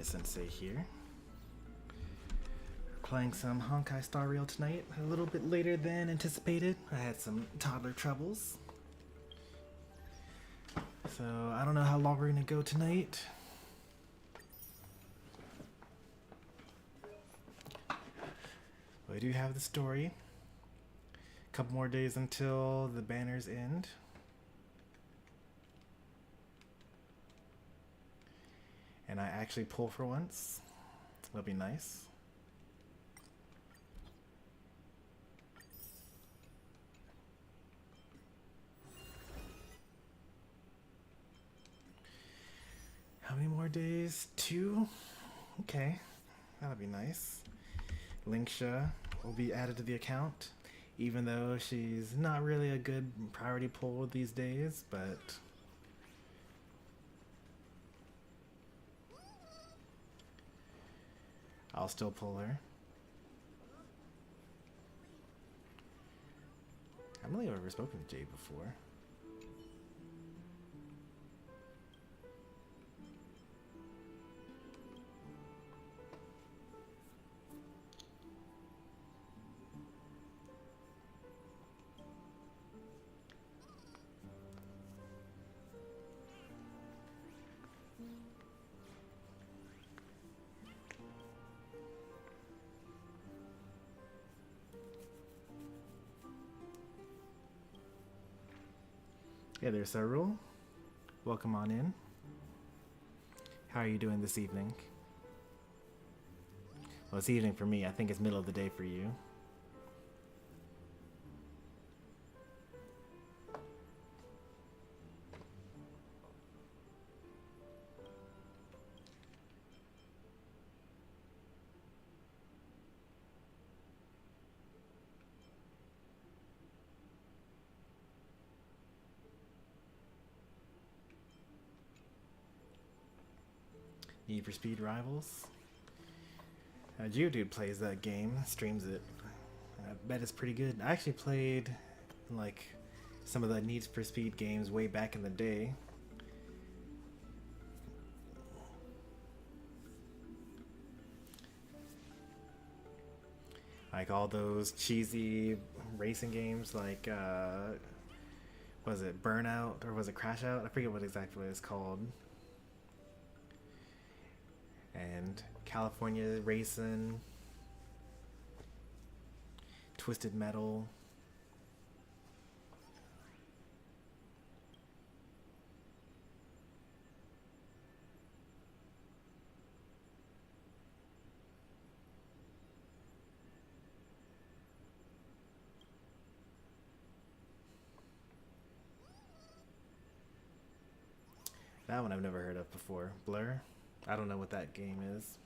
Sensei here. Playing some Honkai Star Rail tonight, a little bit later than anticipated. I had some toddler troubles. So I don't know how long we're gonna go tonight. We do have the story. A couple more days until the banners end. And I actually pull for once. That'll be nice. How many more days? 2? Okay, that'll be nice. Linksha will be added to the account, even though she's not really a good priority pull these days, but I'll still pull her. I don't think I've ever spoken to Jade before. Yeah, there's Cyril. Welcome on in. How are you doing this evening? Well, it's evening for me. I think it's middle of the day for you. Need for Speed Rivals. Geodude plays that game, streams it. I bet it's pretty good. I actually played like some of the Need for Speed games way back in the day. Like all those cheesy racing games like was it Burnout or was it Crash Out? I forget what exactly it's called. And California Racing, Twisted Metal. That one I've never heard of before. Blur? I don't know what that game is.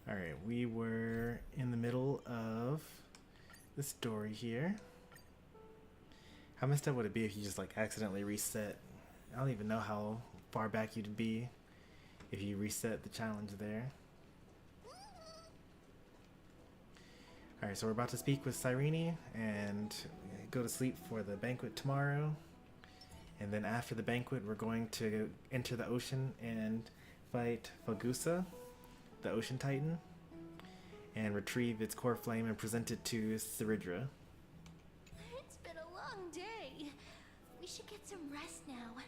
Alright, we were in the middle of the story here. How messed up would it be if you just like accidentally reset? I don't even know how far back you'd be if you reset the challenge there. Alright, so we're about to speak with Cyrene and go to sleep for the banquet tomorrow. And then after the banquet, we're going to enter the ocean and fight Fagusa, the ocean titan, and retrieve its core flame and present it to Cerydra. It's been a long day. We should get some rest now.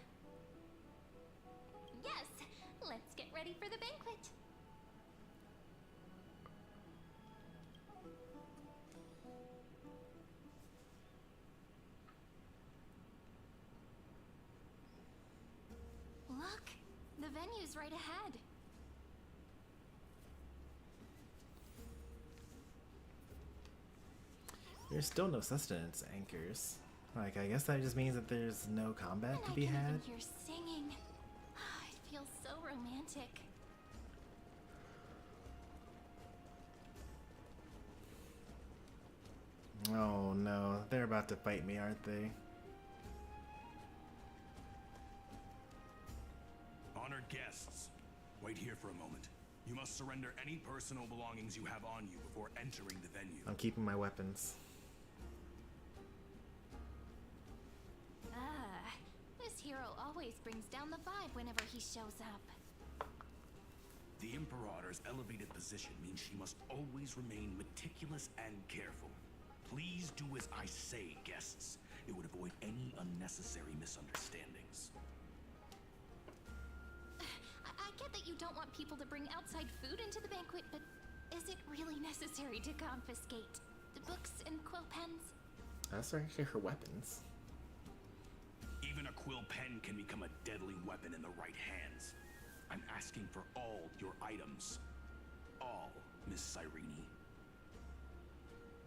Yes, let's get ready for the banquet. Look, the venue's right ahead. There's still no sustenance anchors. Like, I guess that just means that there's no combat And to be I can had. even hear singing. It feels so romantic. Oh no, they're about to fight me, aren't they? Honored guests, wait here for a moment. You must surrender any personal belongings you have on you before entering the venue. I'm keeping my weapons. This hero always brings down the vibe whenever he shows up. The Imperator's elevated position means she must always remain meticulous and careful. Please do as I say, guests. It would avoid any unnecessary misunderstandings. I get that you don't want people to bring outside food into the banquet, but is it really necessary to confiscate the books and quill pens? Those are actually her weapons. Even a quill pen can become a deadly weapon in the right hands. I'm asking for all your items. All, Miss Cyrene.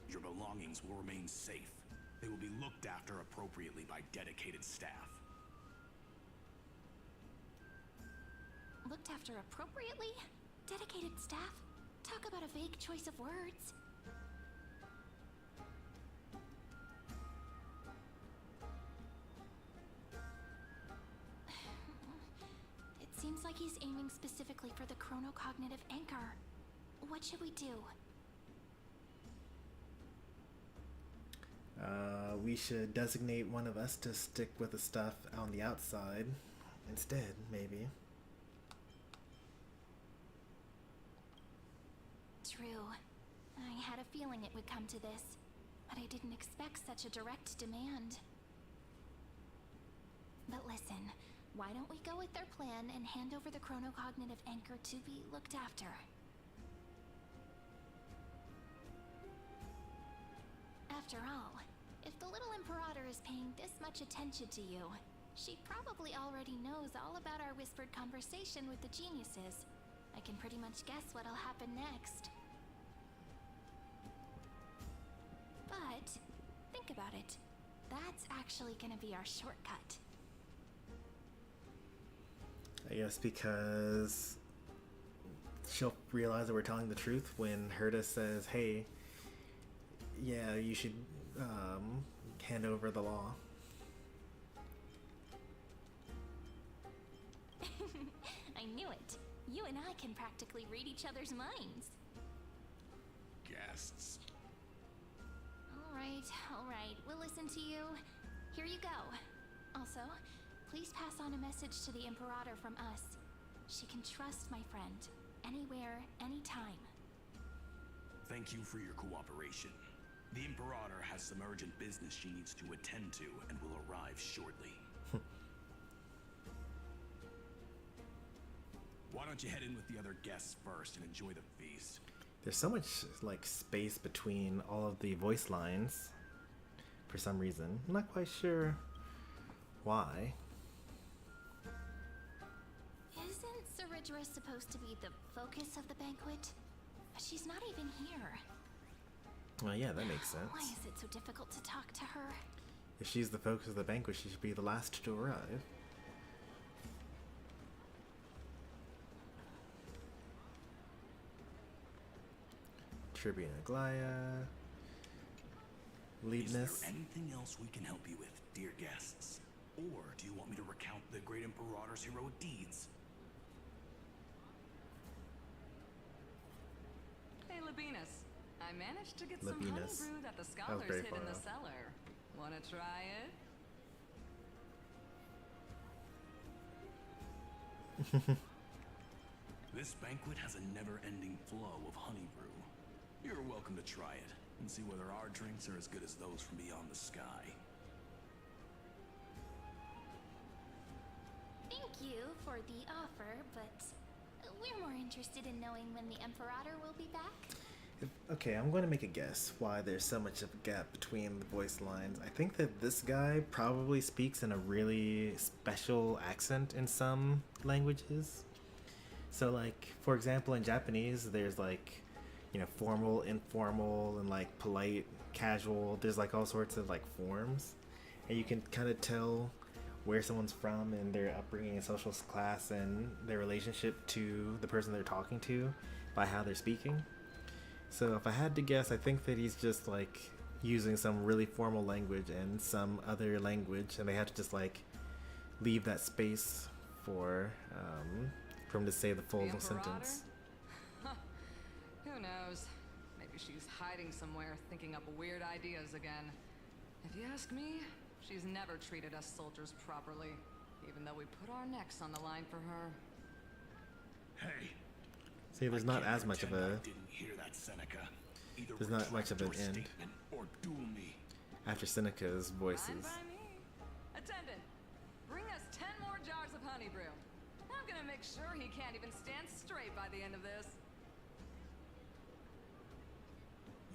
Your belongings will remain safe. They will be looked after appropriately by dedicated staff. Looked after appropriately? Dedicated staff? Talk about a vague choice of words. It seems like he's aiming specifically for the chronocognitive anchor. What should we do? We should designate one of us to stick with the stuff on the outside instead, maybe. True. I had a feeling it would come to this, but I didn't expect such a direct demand. But listen, why don't we go with their plan and hand over the chronocognitive anchor to be looked after? After all, if the little Imperator is paying this much attention to you, she probably already knows all about our whispered conversation with the geniuses. I can pretty much guess what'll happen next. But, think about it. That's actually gonna be our shortcut. I guess because she'll realize that we're telling the truth when Herta says, hey, yeah, you should hand over the law. I knew it. You and I can practically read each other's minds. Guests. All right, we'll listen to you. Here you go. Also, please pass on a message to the Imperator from us. She can trust my friend, anywhere, anytime. Thank you for your cooperation. The Imperator has some urgent business she needs to attend to and will arrive shortly. Why don't you head in with the other guests first and enjoy the feast? There's so much like space between all of the voice lines for some reason. I'm not quite sure why. Isn't Cerydra supposed to be the focus of the banquet? But she's not even here. Well, yeah, that makes sense. Why is it so difficult to talk to her? If she's the focus of the banquet, she should be the last to arrive. Tribune Aglaya. Leadness. Is there anything else we can help you with, dear guests? Or do you want me to recount the great Imperator's heroic deeds? Hey, Labinas. I managed to get some honey brew that the scholars very hid far in the off. cellar. Wanna try it? This banquet has a never-ending flow of honey brew. You're welcome to try it and see whether our drinks are as good as those from beyond the sky. Thank you for the offer, but we're more interested in knowing when the Imperator will be back. Okay, I'm going to make a guess why there's so much of a gap between the voice lines. I think that this guy probably speaks in a really special accent in some languages. So, like, for example, in Japanese, there's like, you know, formal, informal, and like polite, casual. There's like all sorts of like forms, and you can kind of tell where someone's from and their upbringing and social class and their relationship to the person they're talking to by how they're speaking. So if I had to guess, I think that he's just like using some really formal language and some other language, and they have to just like leave that space for him to say the full The Imperator? sentence. Who knows? Maybe she's hiding somewhere, thinking up weird ideas again. If you ask me, she's never treated us soldiers properly, even though we put our necks on the line for her. Hey. See, there's not as much of a... Didn't hear that, Seneca. Either There's not much of an retract your end statement or duel me. after Seneca's Fine voices. by me. Attendant, bring us 10 more jars of honey brew. I'm gonna make sure he can't even stand straight by the end of this.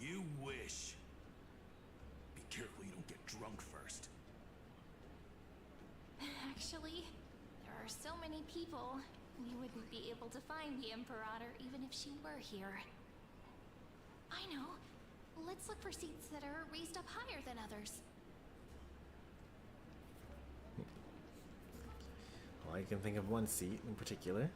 You wish. Be careful you don't get drunk first. Actually, there are so many people. We wouldn't be able to find the Imperator even if she were here. I know. Let's look for seats that are raised up higher than others. Well, I can think of one seat in particular.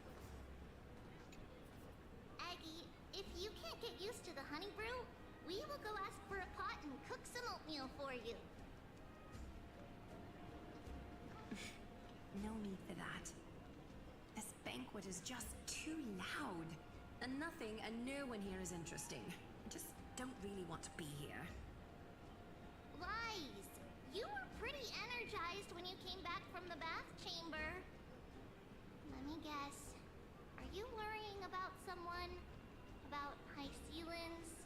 Aggie, if you can't get used to the honey brew, we will go ask for a pot and cook some oatmeal for you. No need for that. This banquet is just too loud. And nothing and no one here is interesting. I just don't really want to be here. Lies! You were pretty energized when you came back from the bath chamber. Let me guess. Are you worrying about someone? About high ceilings?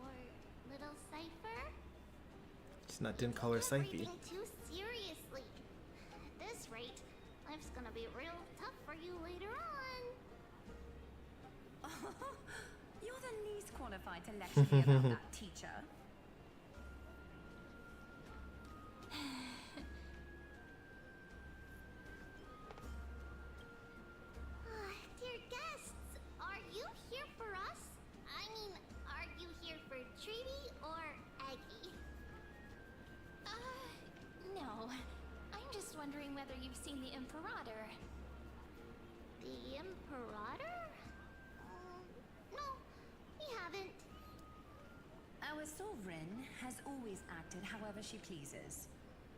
Or little Cypher? Didn't call her You're Syphy. breathing too seriously. At this rate, life's gonna be real tough for you later on. You're the least qualified to lecture me about that, teacher. Dear guests, are you here for us? I mean, are you here for Treaty or Aggie? No. I'm just wondering whether you've seen the Imperator. The Imperator? No, we haven't. Our sovereign has always acted however she pleases.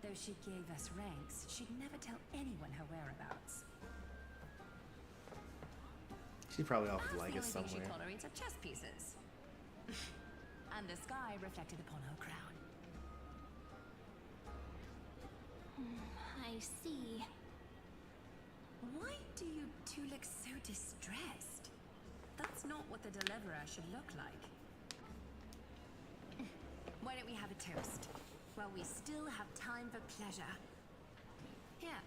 Though she gave us ranks, she'd never tell anyone her whereabouts. She's probably off That's with the Lygus only thing she somewhere. tolerates are chess pieces. And the sky reflected upon her crown. I see. Why do you two look so distressed? That's not what the deliverer should look like. Why don't we have a toast? While we still have time for pleasure. Here.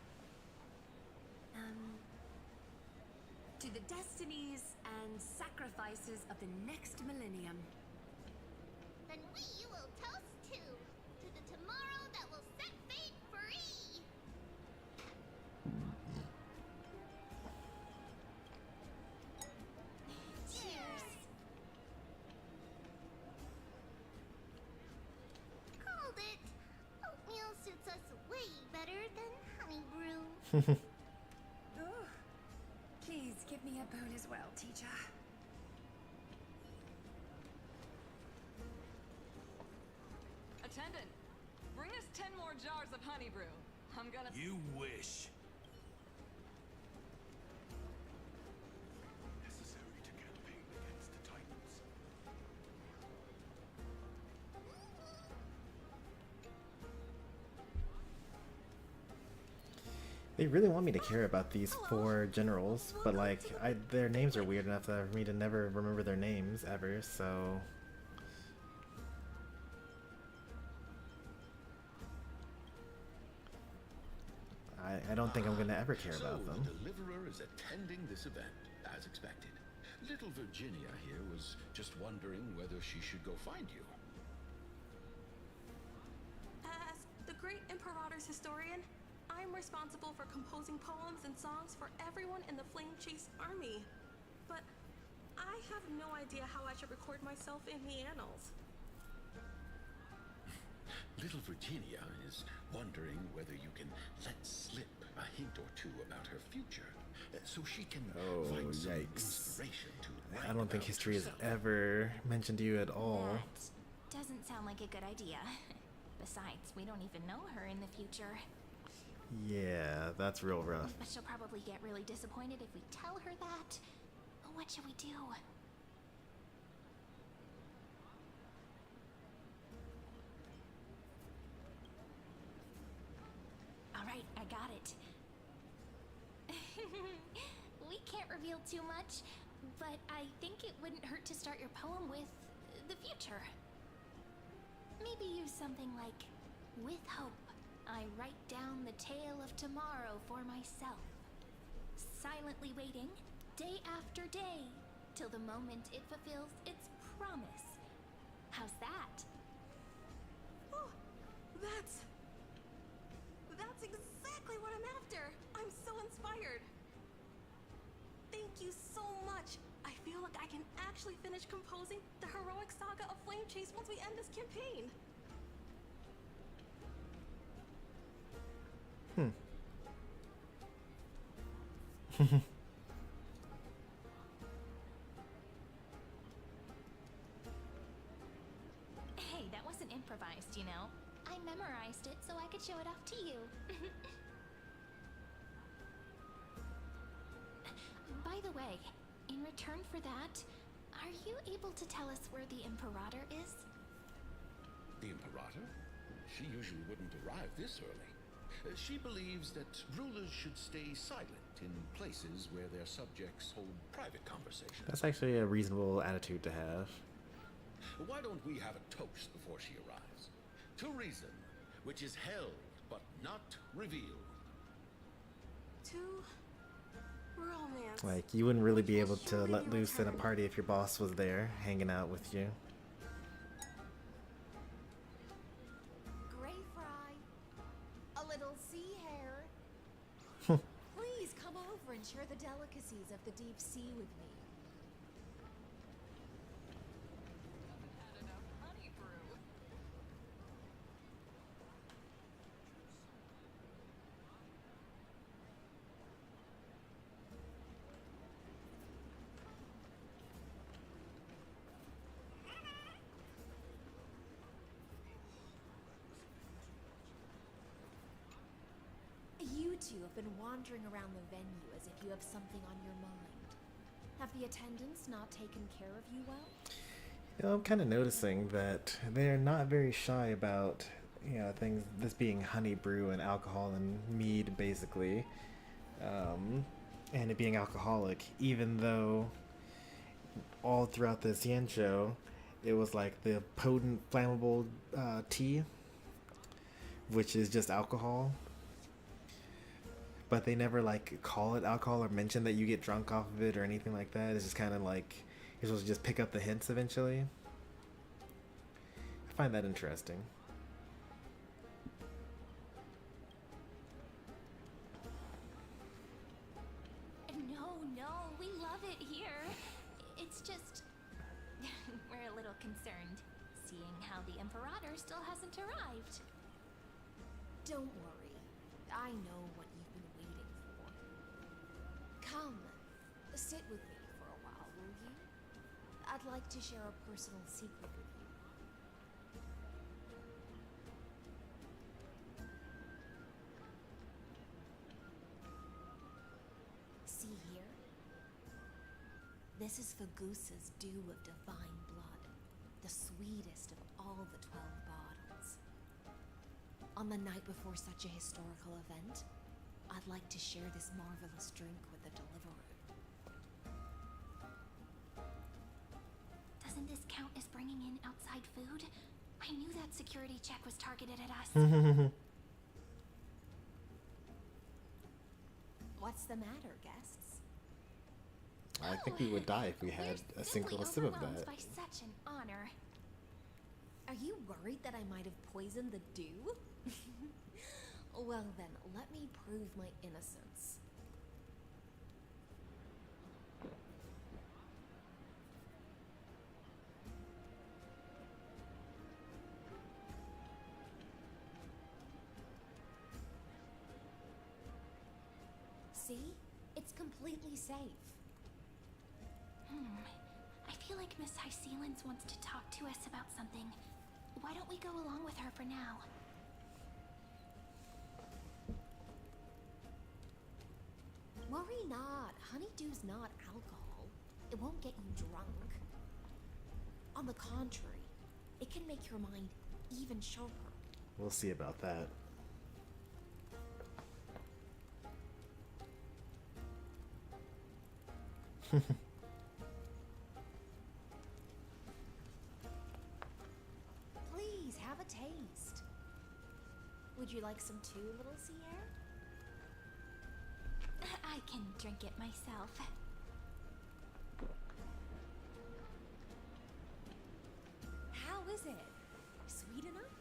To the destinies and sacrifices of the next millennium. Then we will toast to the tomorrow that will set fate free. Cheers. Called it. Oatmeal suits us way better than honey brew. Oh, please give me a bone as well, teacher. Attendant, bring us 10 more jars of honey brew. I'm gonna... You wish. Necessary to campaign against the Titans. They really want me to care about these 4 generals, but like, their names are weird enough for me to never remember their names ever, so... I don't think I'm gonna ever care about them. The deliverer is attending this event, as expected. Little Virginia here was just wondering whether she should go find you. As the great Imperator's historian, I'm responsible for composing poems and songs for everyone in the Flame Chase army. But I have no idea how I should record myself in the annals. Little Virginia is wondering whether you can let slip a hint or two about her future, so she can find some yikes. inspiration to I write don't think about history is herself. ever mentioned to you at all. That doesn't sound like a good idea. Besides, we don't even know her in the future. Yeah, that's real rough. But she'll probably get really disappointed if we tell her that. What should we do? Alright, I got it. We can't reveal too much, but I think it wouldn't hurt to start your poem with the future. Maybe use something like, with hope, I write down the tale of tomorrow for myself. Silently waiting, day after day, till the moment it fulfills its promise. How's that? Oh, that's exactly what I'm after. I'm so inspired. Thank you so much. I feel like I can actually finish composing the heroic saga of Flame Chase once we end this campaign. Hey, that wasn't improvised, you know. I memorized it so I could show it off to you. By the way, in return for that, are you able to tell us where the Imperator is? The Imperator? She usually wouldn't arrive this early. She believes that rulers should stay silent in places where their subjects hold private conversations. That's actually a reasonable attitude to have. Why don't we have a toast before she arrives? To reason, which is held but not revealed. To romance. Like, you wouldn't really be able to let loose in a party if your boss was there, hanging out with you. Gray fry, a little sea hare. Please come over and share the delicacies of the deep sea with me. Had enough honey brew. You two have been wandering around the venue as if you have something on your mind. Have the attendants not taken care of you well? You know, I'm kind of noticing that they're not very shy about, you know, things, this being honey brew and alcohol and mead, basically. And it being alcoholic, even though all throughout this Yen show, it was like the potent, flammable tea, which is just alcohol. But they never, like, call it alcohol or mention that you get drunk off of it or anything like that. It's just kind of like, you're supposed to just pick up the hints eventually. I find that interesting. No, we love it here. It's just... we're a little concerned, seeing how the Imperator still hasn't arrived. Don't worry. I know what you've been waiting for. Come, sit with me for a while, will you? I'd like to share a personal secret with you. See here? This is Fagusa's dew of divine blood, the sweetest of all the 12 bottles. On the night before such a historical event, I'd like to share this marvelous drink with the deliverer. Doesn't this count as bringing in outside food? I knew that security check was targeted at us. What's the matter, guests? I think we would die if we had a single sip of that. By such an honor. Are you worried that I might have poisoned the dew? Well then, let me prove my innocence. See? It's completely safe. I feel like Miss High Sealens wants to talk to us about something. Why don't we go along with her for now? Worry not. Honeydew's not alcohol. It won't get you drunk. On the contrary, it can make your mind even sharper. We'll see about that. Please have a taste. Would you like some too, little Sierra? I can drink it myself. How is it? Sweet enough?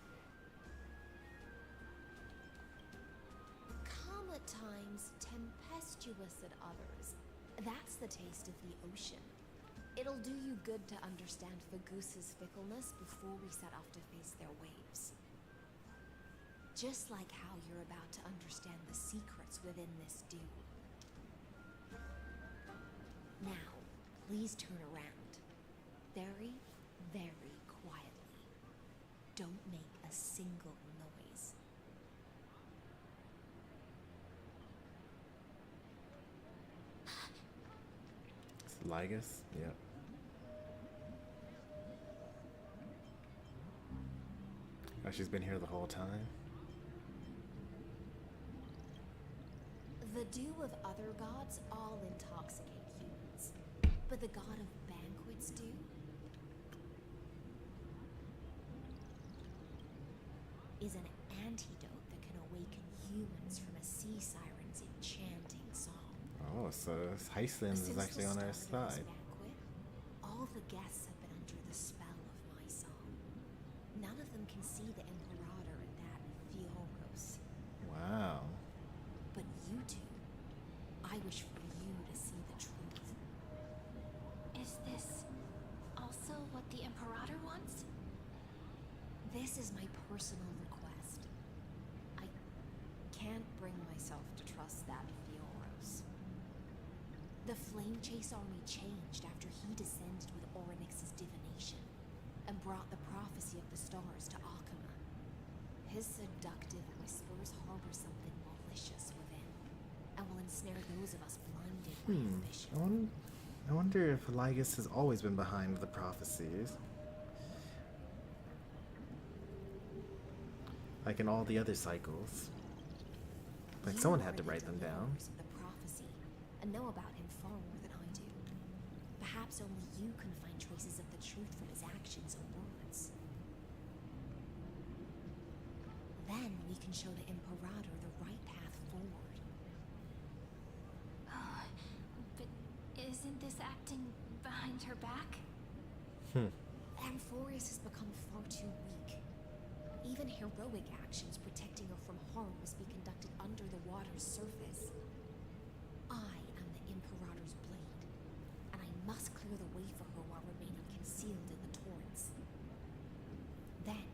Calm at times, tempestuous at others. That's the taste of the ocean. It'll do you good to understand Fagoos's fickleness before we set off to face their waves. Just like how you're about to understand the secrets within this dew. Now, please turn around. Very, very quietly. Don't make a single noise. It's Ligus? Yep. Oh, she's been here the whole time? The dew of other gods all intoxicate humans. But the god of banquets do? Is an antidote that can awaken humans from a sea siren's enchanting song. Oh, so Iceland is Since actually the on our start of this side. banquet, all the guests have been under the spell of my song. None of them can see the Imperator and that Fioros. Wow. But you two, I wish for you to see the truth. Is this also what the Imperator wants? This is my personal request. I can't bring myself to trust that Fioros. The Flame Chase army changed after he descended with Orynyx's divination and brought the prophecy of the stars to Akama. His seductive whispers harbor something malicious within and will ensnare those of us blinded by ambition. I wonder if Ligus has always been behind the prophecies. Like in all the other cycles. Like You someone are had to the write them down. deliverers of the prophecy and know about him far more than I do. Perhaps only you can find traces of the truth from his actions and words. Then we can show the Imperator the right path forward. Oh, but isn't this acting behind her back? Amphorius has become far too weak. Even heroic actions protecting her from harm must be conducted under the water's surface. I am the Imperator's blade, and I must clear the way for her while remaining concealed in the torrents. Then,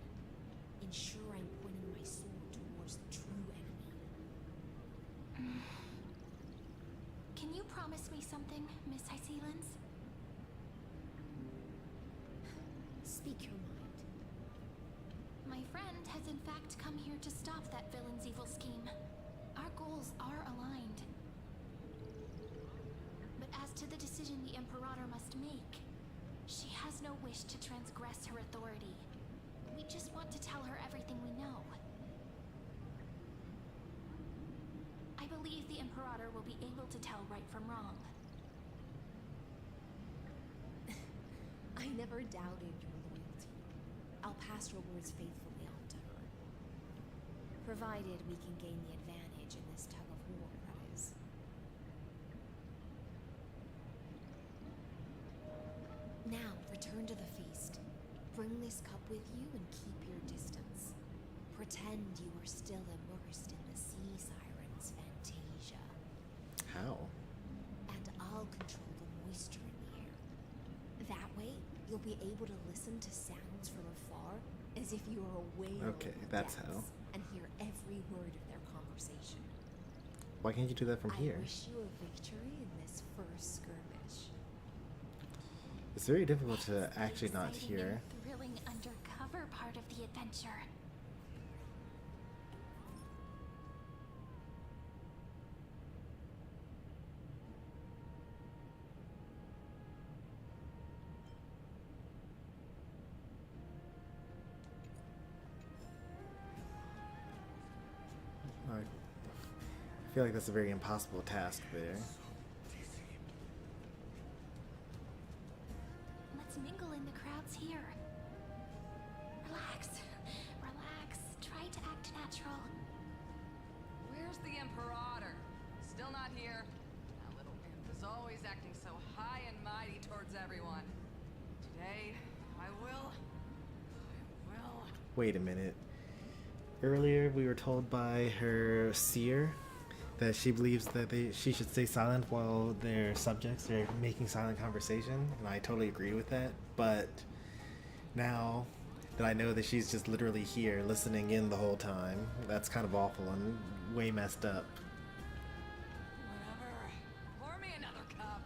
ensure I'm pointing my sword towards the true enemy. Can you promise me something, Miss Hysealens? Speak your mind. My friend has in fact come here to stop that villain's evil scheme. Our goals are aligned. But as to the decision the Imperator must make, she has no wish to transgress her authority. We just want to tell her everything we know. I believe the Imperator will be able to tell right from wrong. I never doubted your loyalty. I'll pass your words faithfully on to her. Provided we can gain the advantage in this tug of war, that is. Now, return to the feast. Bring this cup with you and keep your distance. Pretend you are still immersed in the sea siren's fantasia. How? And I'll control the moisture in the air. That way, you'll be able to listen to sounds from afar as if you were away Okay, in the that's depths how. and hear every word of their conversation. Why can't you do that from here? I wish you a victory in this first skirmish. It's very difficult to It's the actually not exciting hear. and thrilling undercover part of the adventure. I feel like that's a very impossible task there. always acting so high and mighty towards everyone. Today, I will. Wait a minute. Earlier, we were told by her seer that she believes that she should stay silent while their subjects are making silent conversation, and I totally agree with that. But now that I know that she's just literally here listening in the whole time, that's kind of awful and way messed up. Whatever. Pour me another cup.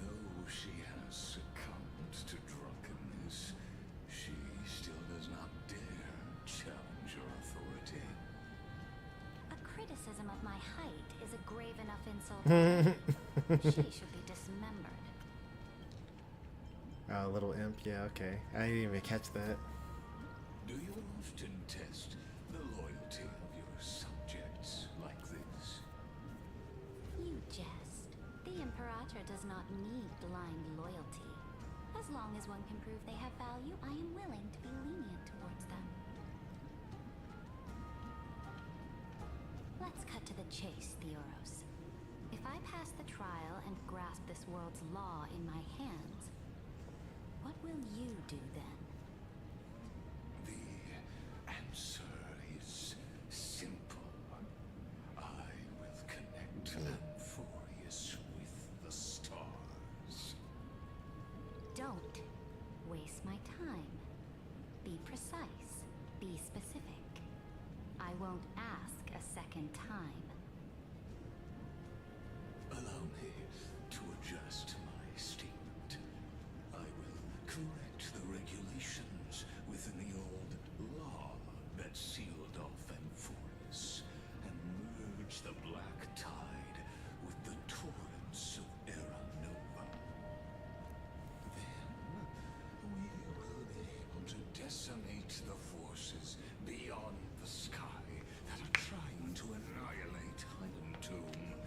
Though she has succumbed to drunkenness, she still does not dare challenge your authority. A criticism of my height is a grave enough insult already. She should be dismembered. Oh, little imp, yeah, okay. I didn't even catch that. Do you often test the loyalty of your subjects like this? You jest. The Imperator does not need blind loyalty. As long as one can prove they have value, I am willing to be lenient towards them. Let's cut to the chase, Theoros. If I pass the trial and grasp this world's law in my hands, what will you do then? The answer is simple. I will connect Amphorius with the stars. Don't waste my time. Be precise. Be specific. I won't ask a second time. Allow me to adjust my statement. I will correct the regulations within the old law that sealed off Amphorius and merge the black tide with the torrents of Era Nova. Then we will be able to decimate the forces beyond the sky that are trying to annihilate Highland Tomb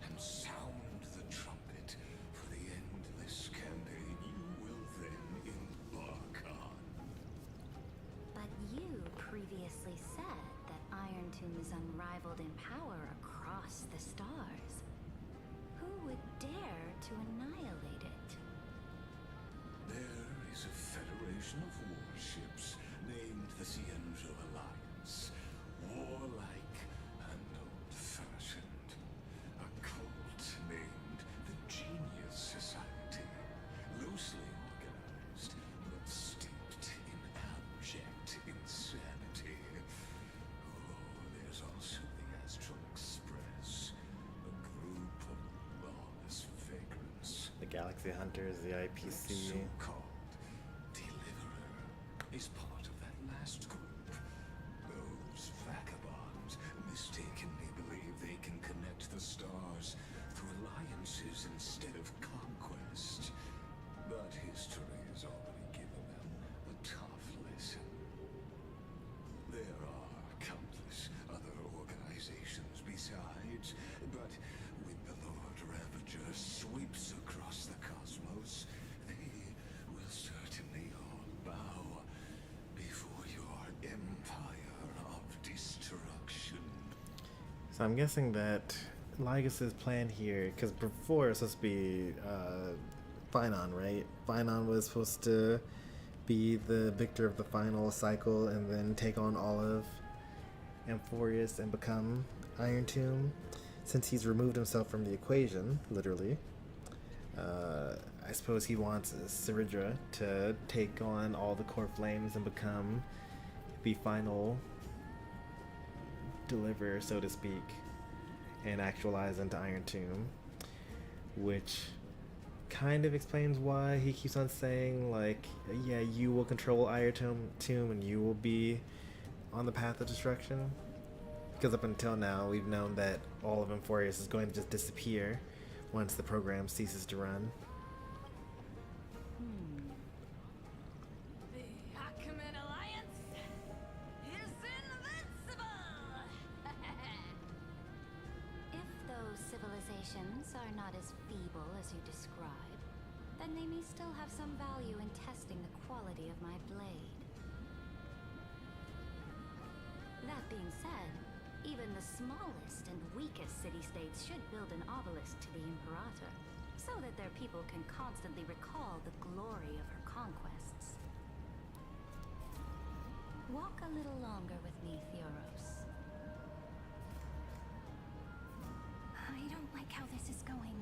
and sound the trumpet for the endless campaign you will then embark on. But you previously said that Iron Tomb is unrivaled in power across the stars. Who would dare to annihilate it? There is a federation of warships named the Cerydra Alliance. Warlike and old-fashioned. A cult named the Genius Society. Loosely organized, but steeped in abject insanity. Oh, there's also the Astral Express. A group of lawless vagrants. The Galaxy Hunters, the IPC. So-called Deliverer is part of that last group. Those vagabonds mistakenly believe they can connect the stars through alliances instead of conquest. But history has already given them a tough lesson. There are countless other organizations besides, but when the Lord Ravager sweeps across the cosmos, they will certainly all bow before your empire of destruction. So I'm guessing that Lygus' plan here, because before it was supposed to be Phynon, right? Phynon was supposed to be the victor of the final cycle and then take on all of Amphorius and become Iron Tomb. Since he's removed himself from the equation, literally, I suppose he wants Cerydra to take on all the core flames and become the final deliverer, so to speak, and actualize into Iron Tomb, which kind of explains why he keeps on saying, like, yeah, you will control Iron Tomb and you will be on the path of destruction. Because up until now, we've known that all of Amphorius is going to just disappear once the program ceases to run. The Achaemenid Alliance is invincible! If those civilizations are not as feeble as you describe, then they may still have some value in testing the quality of my blade. That being said, Even the smallest and weakest city-states should build an obelisk to the Imperator, so that their people can constantly recall the glory of her conquests. Walk a little longer with me, Theoros. I don't like how this is going.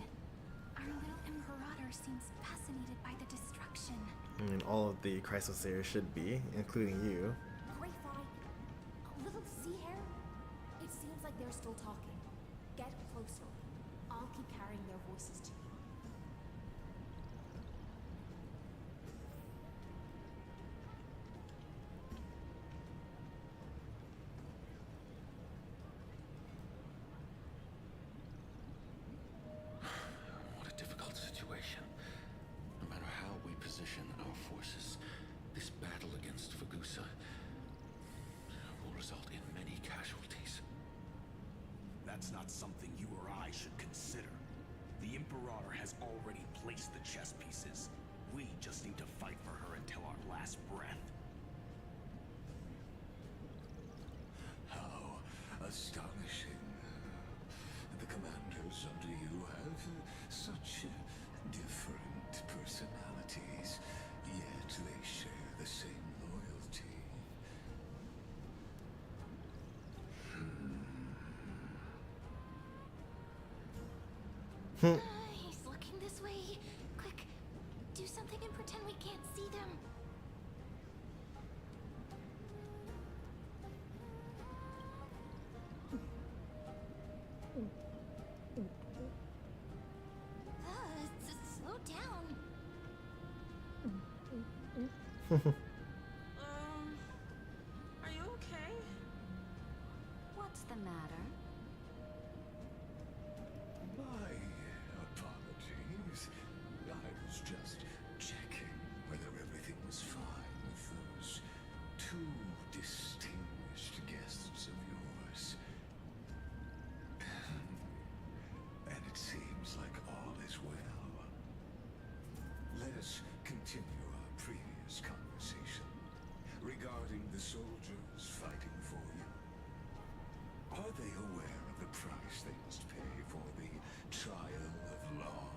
Our little Imperator seems fascinated by the destruction. I mean, all of the Chrysosayers should be, including you. Great fight. Little sea hare? It seems like they're still talking. Get closer. I'll keep carrying their voices to you. What a difficult situation. No matter how we position our forces, this battle against Fagusa will result in many casualties. That's not something you or I should consider. The Imperator has already placed the chess pieces. We just need to fight for her until our last breath. How astonishing. The commanders under you have such different personalities, yet they share the same loyalty. He's looking this way. Quick, do something and pretend we can't see them. Slow down. Are you okay? What's the matter? My apologies. I was just checking whether everything was fine with those two distinguished guests of yours. And it seems like all is well. Let us continue our previous conversation regarding the soldiers fighting for you. Are they aware of the price they must pay for the trial of law?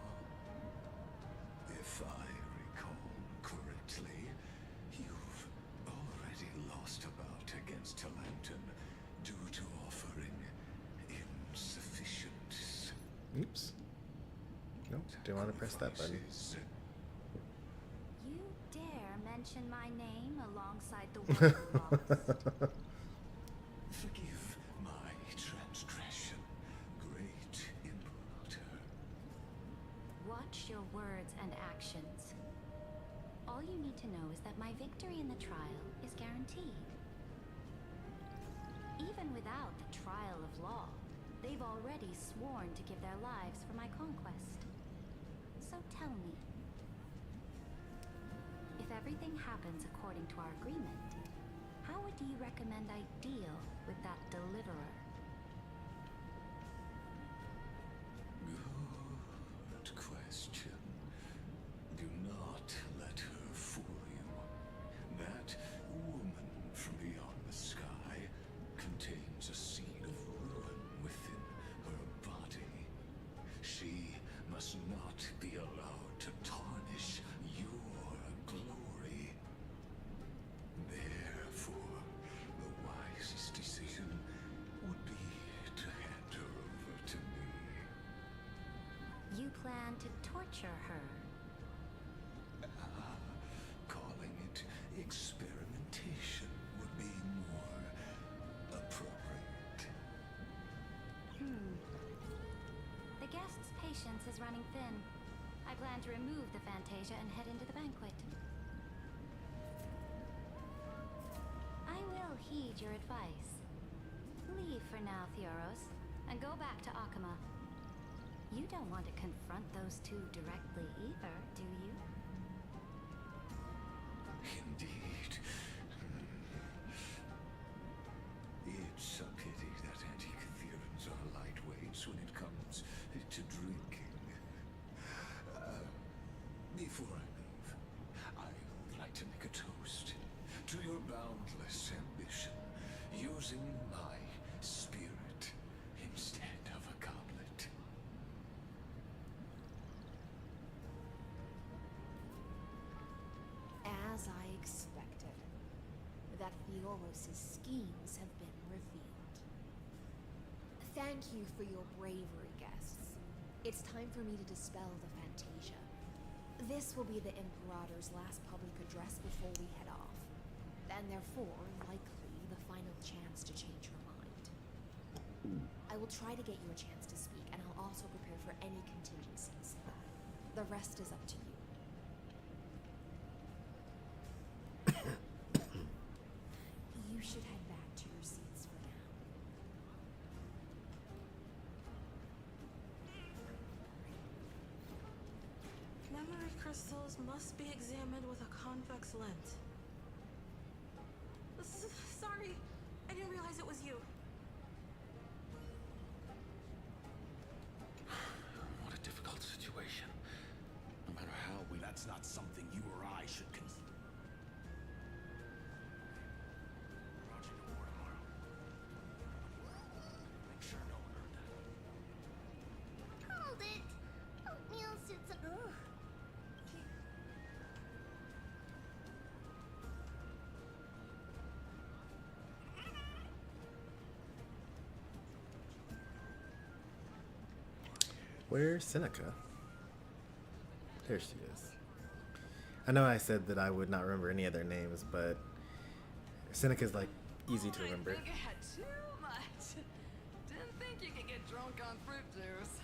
If I recall correctly, you've already lost a bout against Talanton due to offering insufficient Oops. Nope, didn't want to press that button. sacrifices. You dare mention my name alongside the word lost? Forgive my transgression, great Imperator. Watch your words and actions. All you need to know is that my victory in the trial is guaranteed. Even without the trial of law, they've already sworn to give their lives for my conquest. So tell me, if everything happens according to our agreement, how do you recommend I deal with that deliverer? Good question. Do not let her fool you. That woman from beyond the sky contains a seed of ruin within her body. She must not be allowed to tarnish your glory. Therefore, the wisest decision would be to hand her over to me. You plan to torture her. Calling it experimentation would be more appropriate. The guest's patience is running thin. I plan to remove the Fantasia and head into the banquet. I will heed your advice. Leave for now, Theoros, and go back to Akama. You don't want to confront those two directly either, do you? Indeed. It's a pity that anti-Catherians are lightweights when it comes to drinking. Before I leave, I would like to make a toast to your boundless ambition, using my spirit that Theoros's schemes have been revealed. Thank you for your bravery, guests. It's time for me to dispel the Fantasia. This will be the Imperator's last public address before we head off, and therefore, likely, the final chance to change her mind. I will try to get you a chance to speak, and I'll also prepare for any contingencies. The rest is up to you. You should head back to your seats for now. Memory crystals must be examined with a convex lens. Sorry, I didn't realize it was you. What a difficult situation. No matter how we... That's not something you or I should consider. Roger the war tomorrow. Make sure no one heard that. Hold it. Oatmeal suits a... Ugh. Where's Seneca? There she is. I know I said that I would not remember any of their names, but Seneca's like easy to remember. I think I had too much. Didn't think you could get drunk on fruit juice.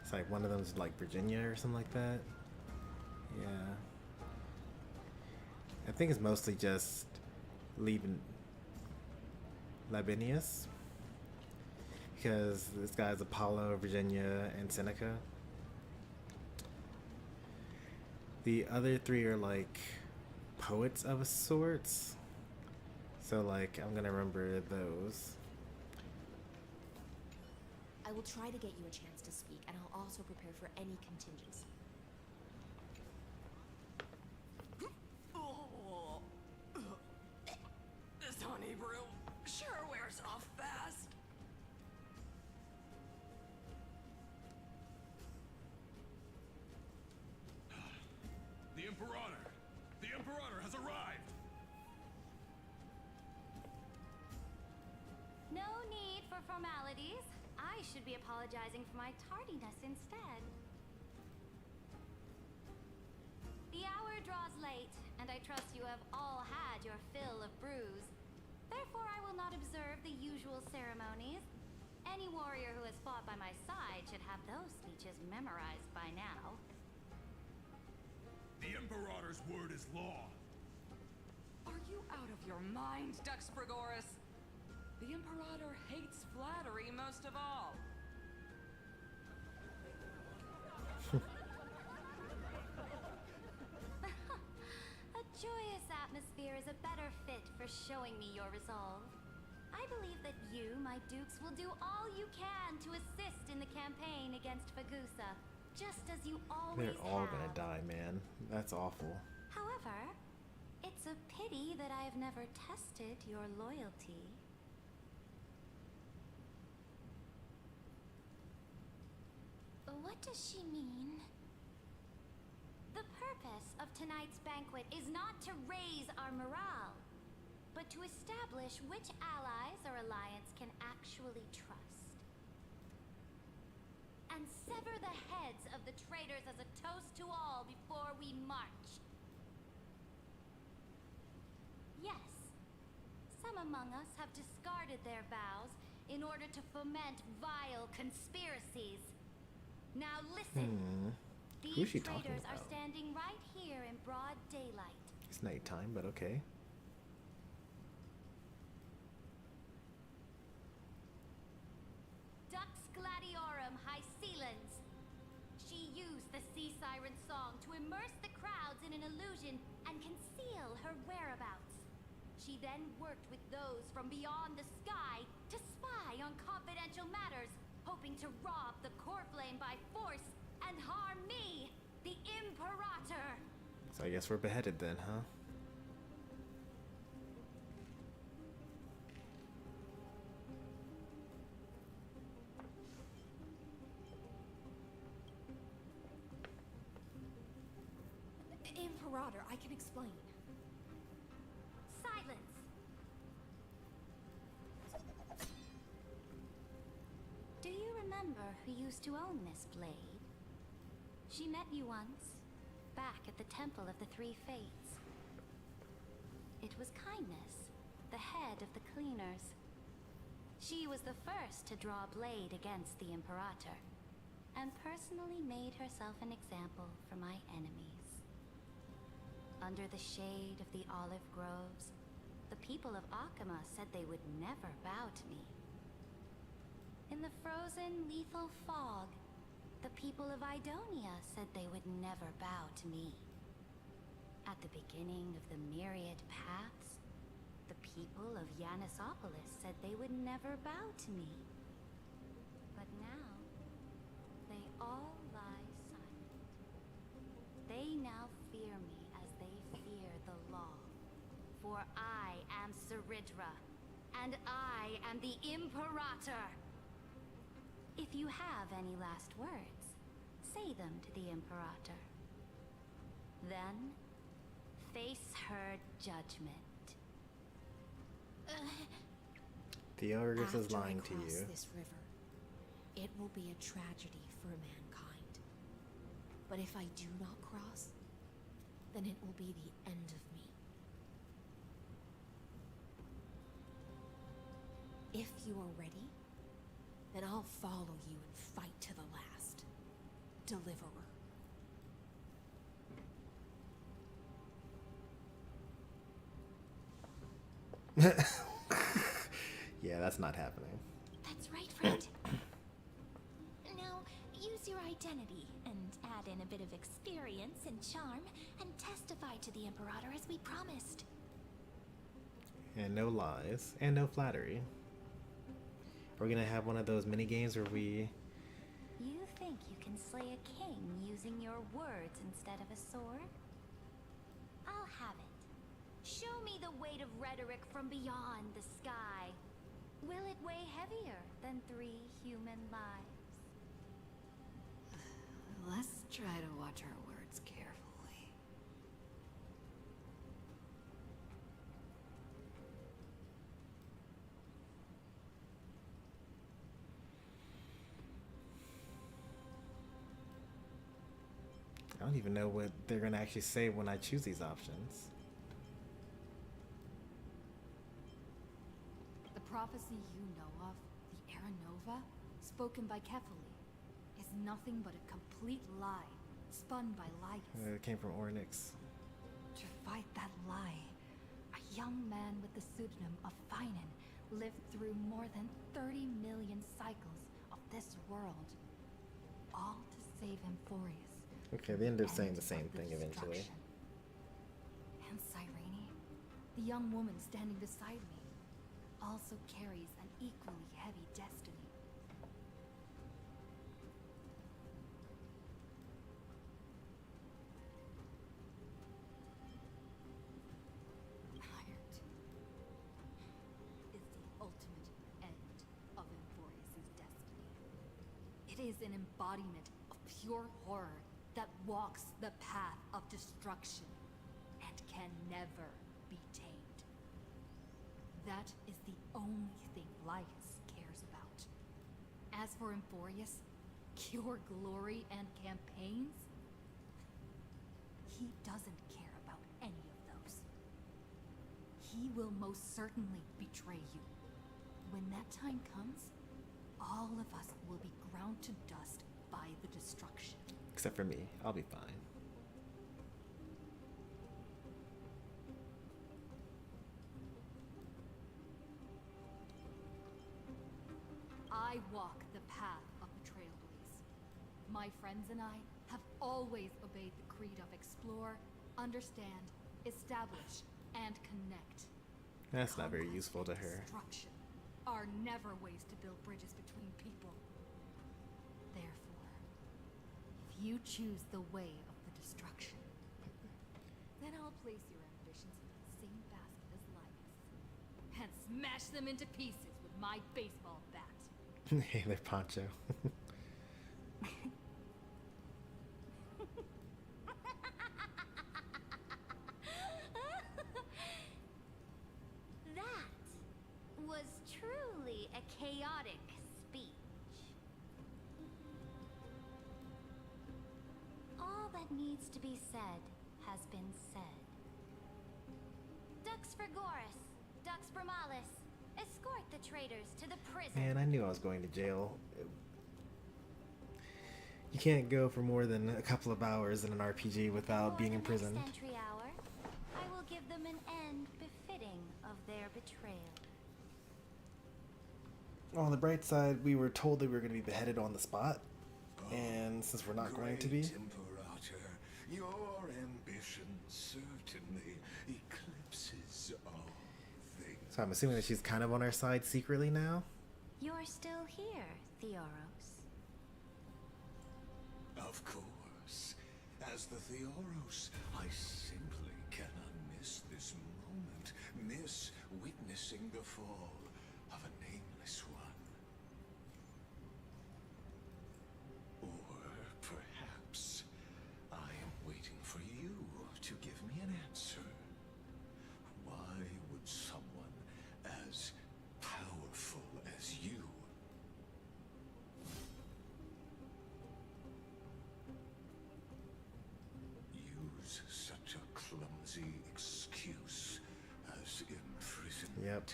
It's like one of them's like Virginia or something like that. Yeah. I think it's mostly just leaving Labinius. Because this guy's Apollo, Virginia, and Seneca. The other three are like poets of sorts. So like I'm gonna remember those. I will try to get you a chance to speak, and I'll also prepare for any contingency. Oh. This honey brew sure wears off fast. The Imperator! The Imperator has arrived! No need for formalities. I should be apologizing for my tardiness instead. The hour draws late, and I trust you have all had your fill of brews. Therefore, I will not observe the usual ceremonies. Any warrior who has fought by my side should have those speeches memorized by now. The Imperator's word is law. Are you out of your mind, Dux Frigoris? The Imperator hates flattery most of all. A joyous atmosphere is a better fit for showing me your resolve. I believe that you, my dukes, will do all you can to assist in the campaign against Fagusa, just as you always They're all have. gonna die, man. That's awful. However, it's a pity that I have never tested your loyalty. What does she mean? The purpose of tonight's banquet is not to raise our morale, but to establish which allies our alliance can actually trust. And sever the heads of the traitors as a toast to all before we march. Yes, some among us have discarded their vows in order to foment vile conspiracies. Now listen. Who's These she talking traitors are about? standing right here in broad daylight. It's nighttime, but okay. Dux Gladiorum Hycelans. She used the sea siren song to immerse the crowds in an illusion and conceal her whereabouts. She then worked with those from beyond the sky to spy on confidential matters, hoping to rob the core flame by force and harm me, the Imperator. So I guess we're beheaded then, huh? Imperator, I can explain. lover who used to own this blade. She met you once, back at the Temple of the Three Fates. It was Kindness, the head of the cleaners. She was the first to draw a blade against the Imperator, and personally made herself an example for my enemies. Under the shade of the olive groves, the people of Akama said they would never bow to me. In the frozen, lethal fog, the people of Idonia said they would never bow to me. At the beginning of the myriad paths, the people of Yanisopolis said they would never bow to me. But now, they all lie silent. They now fear me as they fear the law. For I am Cerydra, and I am the Imperator! If you have any last words, say them to the Imperator. Then, face her judgment. The Ogress is After lying I to cross you. this river, it will be a tragedy for mankind. But if I do not cross, then it will be the end of me. If you are ready, then I'll follow you and fight to the last. Deliverer. Yeah, that's not happening. That's right, friend. Now, use your identity and add in a bit of experience and charm and testify to the Imperator as we promised. And no lies, and no flattery. We're gonna have one of those mini games where we... You think you can slay a king using your words instead of a sword? I'll have it. Show me the weight of rhetoric from beyond the sky. Will it weigh heavier than 3 human lives? Let's try to watch our words carefully. I don't even know what they're gonna actually say when I choose these options. The prophecy you know of, the Aranova, spoken by Kefali, is nothing but a complete lie, spun by lights. It came from Ornyx. To fight that lie, a young man with the pseudonym of Finan lived through more than 30 million cycles of this world, all to save Emphorius. Okay, they ended up saying end the same of thing eventually. destruction. And Cyrene, the young woman standing beside me, also carries an equally heavy destiny. Iron is the ultimate end of Emphorius' destiny. It is an embodiment of pure horror that walks the path of destruction and can never be tamed. That is the only thing Lycus cares about. As for Emphorius, pure glory and campaigns, he doesn't care about any of those. He will most certainly betray you. When that time comes, all of us will be ground to dust by the destruction. Except for me, I'll be fine. I walk the path of the Trailblaze. My friends and I have always obeyed the creed of explore, understand, establish, and connect. That's not very Conquest useful to and her. Destruction are never ways to build bridges between people. Therefore, if you choose the way of the destruction, then I'll place your ambitions in the same basket as Lycus and smash them into pieces with my baseball bat. Hey there, Poncho. That was truly a chaotic speech. needs to be said has been said. Dux for Goris, Dux for Malus. Escort the traitors to the prison. Man, I knew I was going to jail. You can't go for more than a couple of hours in an RPG without being imprisoned. Before the next entry hour, I will give them an end befitting of their betrayal. On the bright side, we were told that we were going to be beheaded on the spot. And since we're not going to be... Imperator, your ambition certainly eclipses all things. So I'm assuming that she's kind of on our side secretly now? You're still here, Theoros. Of course. As the Theoros, I simply cannot miss this moment, miss witnessing the fall of a nameless one. Or perhaps I am waiting for you to give me an answer. Why would someone as powerful as you use such a clumsy excuse as imprisonment Yep.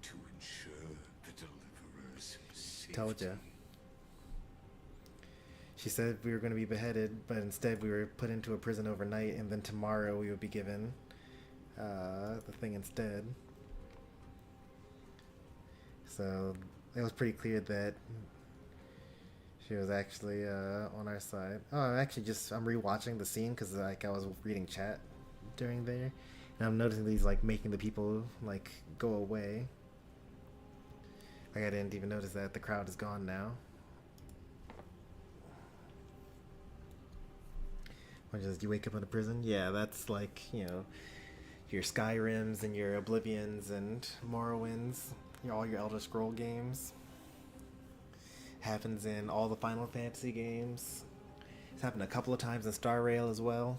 to ensure the deliverer's safety? Told ya. She said we were going to be beheaded, but instead we were put into a prison overnight, and then tomorrow we would be given the thing instead. So it was pretty clear that she was actually on our side. Oh, I'm rewatching the scene because like I was reading chat during there, and I'm noticing these like making the people like go away. Like I didn't even notice that the crowd is gone now. Or just you wake up in a prison? Yeah, that's like, you know, your Skyrims and your Oblivions and Morrowinds, all your Elder Scroll games. Happens in all the Final Fantasy games. It's happened a couple of times in Star Rail as well.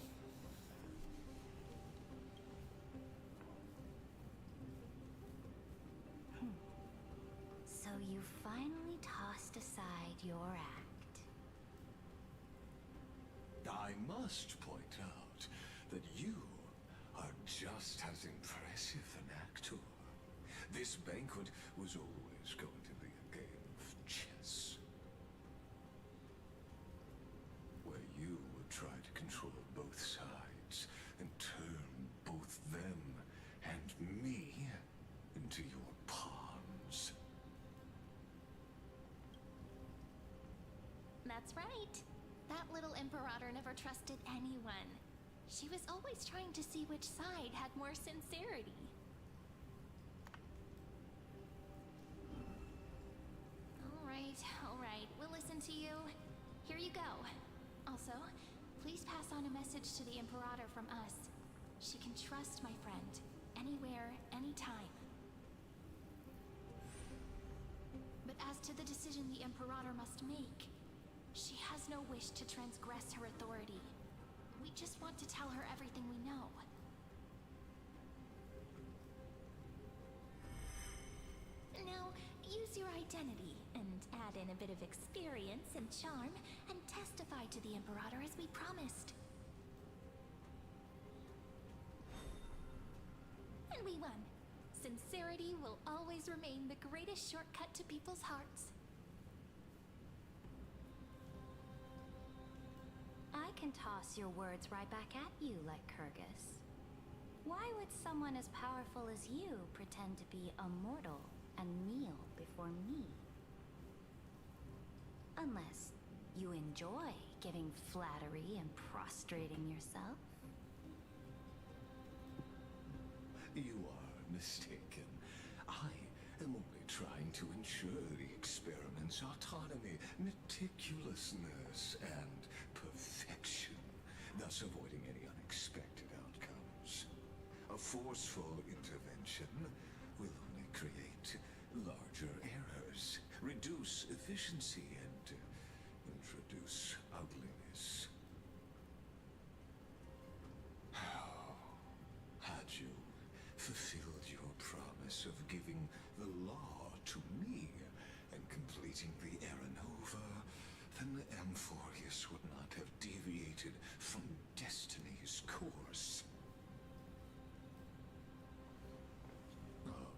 So you finally tossed aside your act. I must point out that you are just as impressive an actor. This banquet was always going to be a game of chess, where you would try to control both sides and turn both them and me into your pawns. That's right. That little Imperator never trusted anyone. She was always trying to see which side had more sincerity. All right, we'll listen to you. Here you go. Also, please pass on a message to the Imperator from us. She can trust my friend, anywhere, anytime. But as to the decision the Imperator must make, she has no wish to transgress her authority. We just want to tell her everything we know. Now, use your identity and add in a bit of experience and charm and testify to the Imperator as we promised. And we won. Sincerity will always remain the greatest shortcut to people's hearts. I can toss your words right back at you like Kyrgyz. Why would someone as powerful as you pretend to be a mortal and kneel before me? Unless you enjoy giving flattery and prostrating yourself. You are mistaken. I am only trying to ensure the experiment's autonomy, meticulousness, and perfection, thus avoiding any unexpected outcomes. A forceful intervention will only create larger errors, reduce efficiency, and introduce ugliness. Had you fulfilled your promise of giving the law to me and completing the Aranova, then Amphorius would not have deviated from destiny's course. Oh,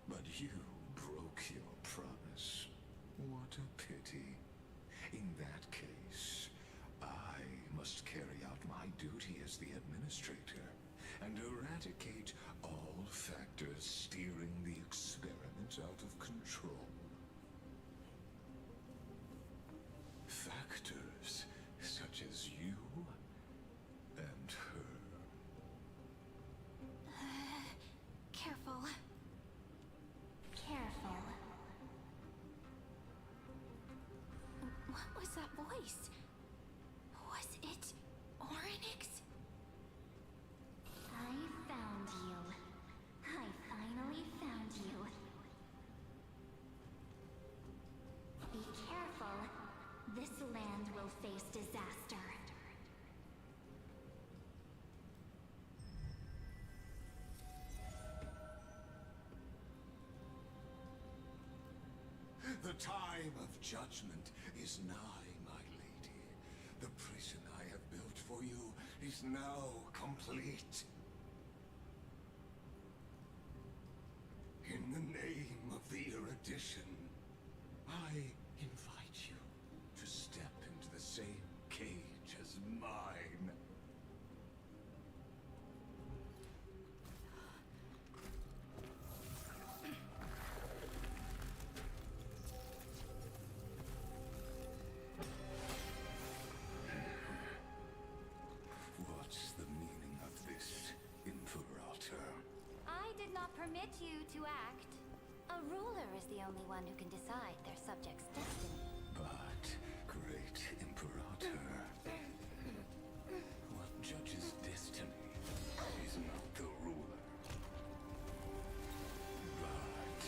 but you broke your promise. What a pity. In that case, I must carry out my duty as the administrator and eradicate all factors steering the experiment out of control. Factors such as you and her. Careful. Careful. What was that voice? Was it Oryx? I found you. I finally found you. Be careful. This land will face disaster. The time of judgment is nigh, my lady. The prison I have built for you is now complete. In the name of the erudition, I invite you to step into the same cage as mine. What's the meaning of this, Imperator? I did not permit you to act. A ruler is the only one who can decide their subject's destiny. But, great Imperator, what judges destiny is not the ruler, but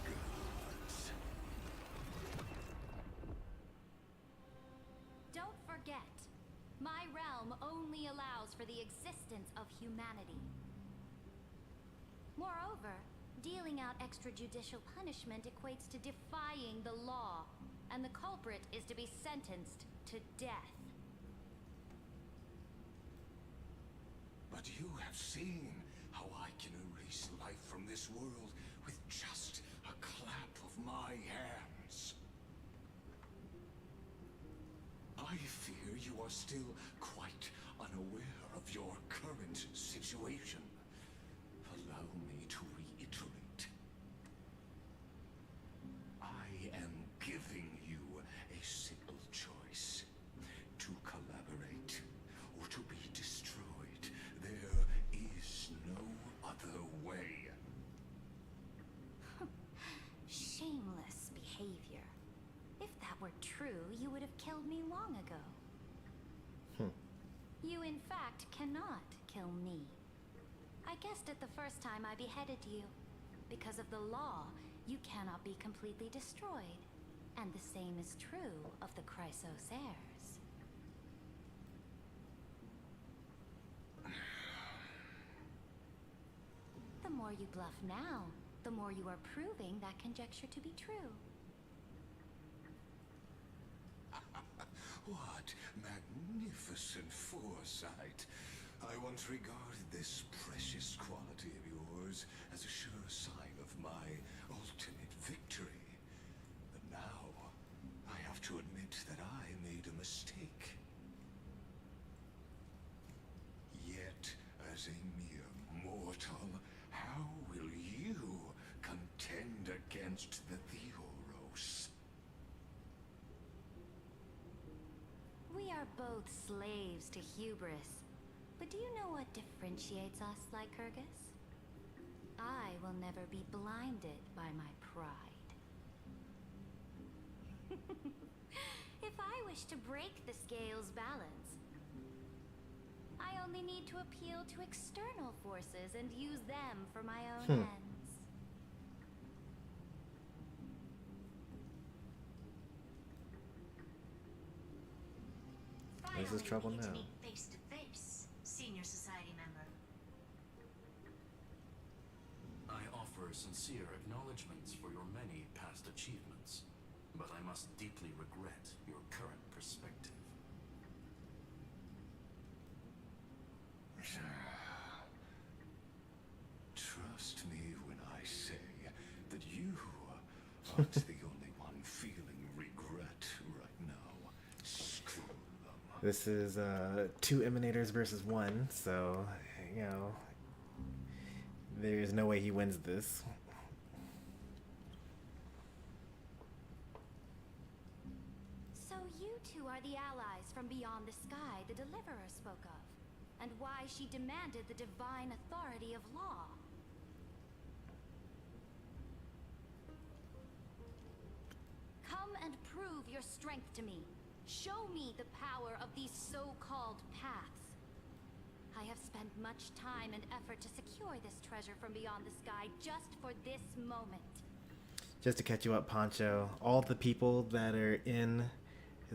gods. Don't forget, my realm only allows for the existence of humanity. Moreover, dealing out extrajudicial punishment equates to defying the law, and the culprit is to be sentenced to death. But you have seen how I can erase life from this world with just a clap of my hands. I fear you are still quite unaware of your current situation. Allow me to reiterate. I am giving you a simple choice. To collaborate or to be destroyed. There is no other way. Shameless behavior. If that were true, you would have killed me long ago. You, in fact, cannot kill me. I guessed it the first time I beheaded you. Because of the law, you cannot be completely destroyed. And the same is true of the Chrysos heirs. The more you bluff now, the more you are proving that conjecture to be true. What magnificent foresight. I once regarded this precious quality of yours as a sure sign of my ultimate victory. But now, I have to admit that I made a mistake. Yet, as a mere mortal, how will you contend against the Theoros? We are both slaves to hubris. But do you know what differentiates us, Lycurgus? I will never be blinded by my pride. If I wish to break the scale's balance, I only need to appeal to external forces and use them for my own ends. This is trouble now. Face to face, senior society member. I offer sincere acknowledgments for your many past achievements. but I must deeply regret your current perspective. Trust me when I say that you aren't the only one feeling regret right now. Screw them. This is 2 Emanators versus 1, so, you know, there's no way he wins this. So you two are the allies from beyond the sky the Deliverer spoke of, and why she demanded the divine authority of law. Come and prove your strength to me. Show me the power of these so-called paths. I have spent much time and effort to secure this treasure from beyond the sky just for this moment. Just to catch you up, Poncho, all the people that are in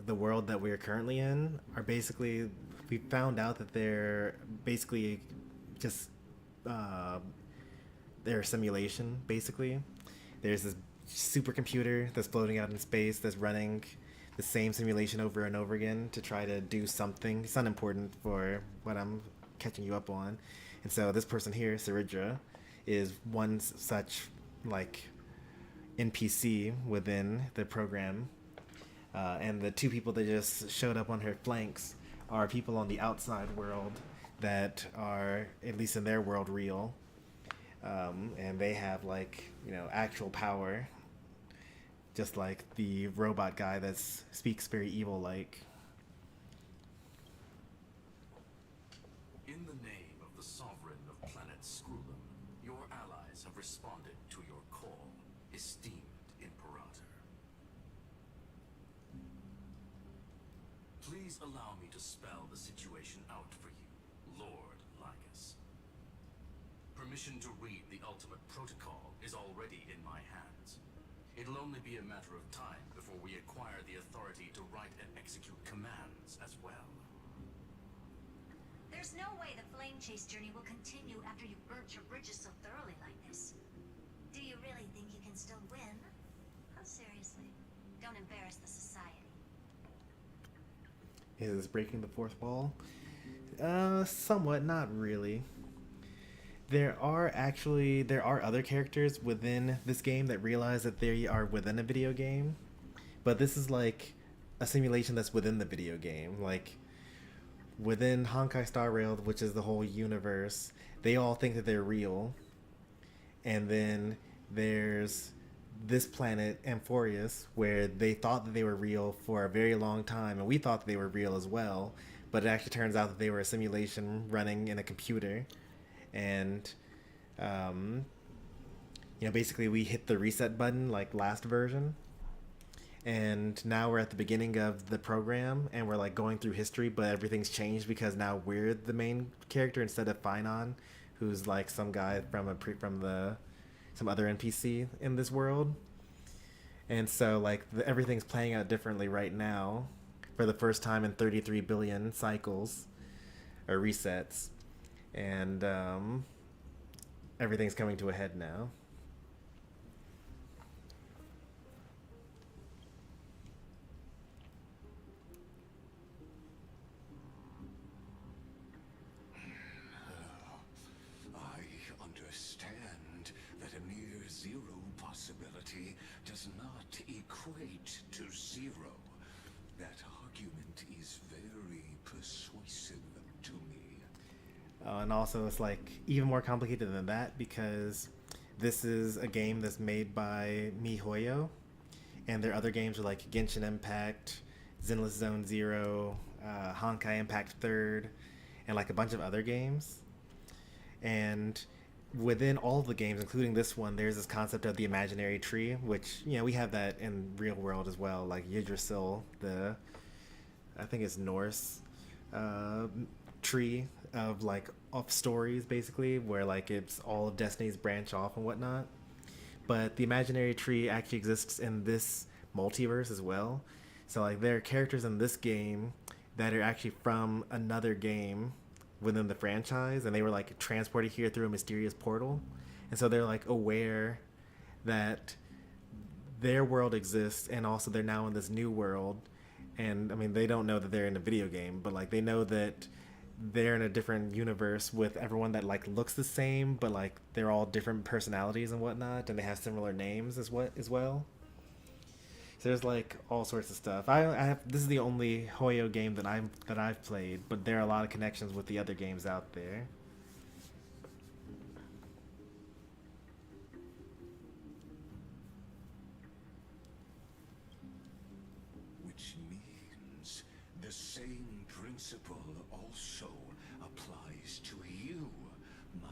the world that we are currently in are basically, we found out that they're basically just, they're a simulation, basically. There's this supercomputer that's floating out in space that's running the same simulation over and over again to try to do something. It's unimportant for what I'm catching you up on. And so this person here, Cerydra, is one such, like, NPC within the program. And the 2 people that just showed up on her flanks are people on the outside world that are, at least in their world, real. And they have, like, you know, actual power. Just like the robot guy that speaks very evil-like. In the name of the sovereign of planet Scrulum, your allies have responded to your call, esteemed Imperator. Please allow me to spell the situation out for you, Lord Lycus. Permission to read the ultimate protocol is already in my hands. It'll only be a matter of time before we acquire the authority to write and execute commands as well. There's no way the flame chase journey will continue after you've burnt your bridges so thoroughly like this. Do you really think you can still win? Oh, seriously. Don't embarrass the society. Is breaking the 4th wall? Somewhat, not really. There are other characters within this game that realize that they are within a video game, but this is like a simulation that's within the video game. Like, within Honkai Star Rail, which is the whole universe, they all think that they're real. And then there's this planet, Amphorius, where they thought that they were real for a very long time, and we thought that they were real as well, but it actually turns out that they were a simulation running in a computer. And you know, basically we hit the reset button like last version, and now we're at the beginning of the program and we're like going through history, but everything's changed because now we're the main character instead of Finon, who's like some guy from some other NPC in this world. And so like everything's playing out differently right now for the first time in 33 billion cycles or resets. And everything's coming to a head now. I understand that a near zero possibility does not equate to zero. That argument is very persuasive to me. And also it's like even more complicated than that, because this is a game that's made by MiHoYo, and their other games are like Genshin Impact, Zenless Zone Zero, Honkai Impact 3rd, and like a bunch of other games. And within all of the games, including this one, there's this concept of the imaginary tree, which, you know, we have that in real world as well. Like Yggdrasil, I think it's Norse tree of like of stories, basically, where like it's all of Destiny's branch off and whatnot. But the imaginary tree actually exists in this multiverse as well. So like there are characters in this game that are actually from another game within the franchise, and they were like transported here through a mysterious portal. And so they're like aware that their world exists, and also they're now in this new world. And I mean, they don't know that they're in a video game, but like they know that they're in a different universe with everyone that like looks the same, but like they're all different personalities and whatnot, and they have similar names as well. So there's like all sorts of stuff. I have, this is the only Hoyo game that I've played, but there are a lot of connections with the other games out there. Which means the same principle also applies to you, my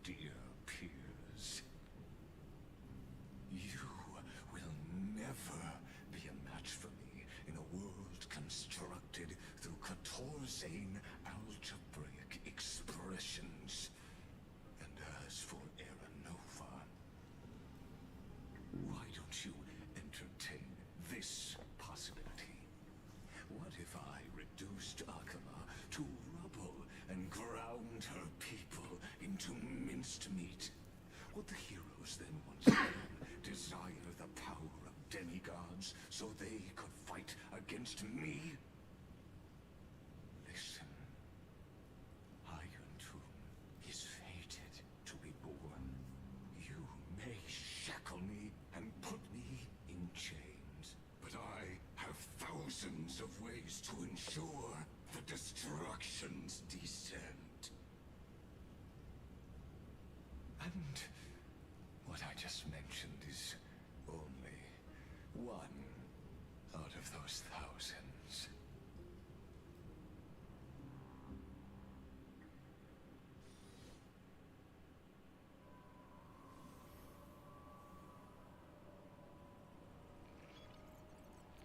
dear peers. You will never be a match for me in a world constructed through 14 algebraic expressions. And as for Aranova, why don't you entertain this possibility? What if I reduced Akama to rubble and ground her people into minced meat? Would the heroes then once again desire the power of demigods so they could fight against me? Listen. Iron Tomb is fated to be born. You may shackle me and put me in chains, but I have thousands of ways to ensure the destruction's descent. And what I just mentioned is only one out of those thousands.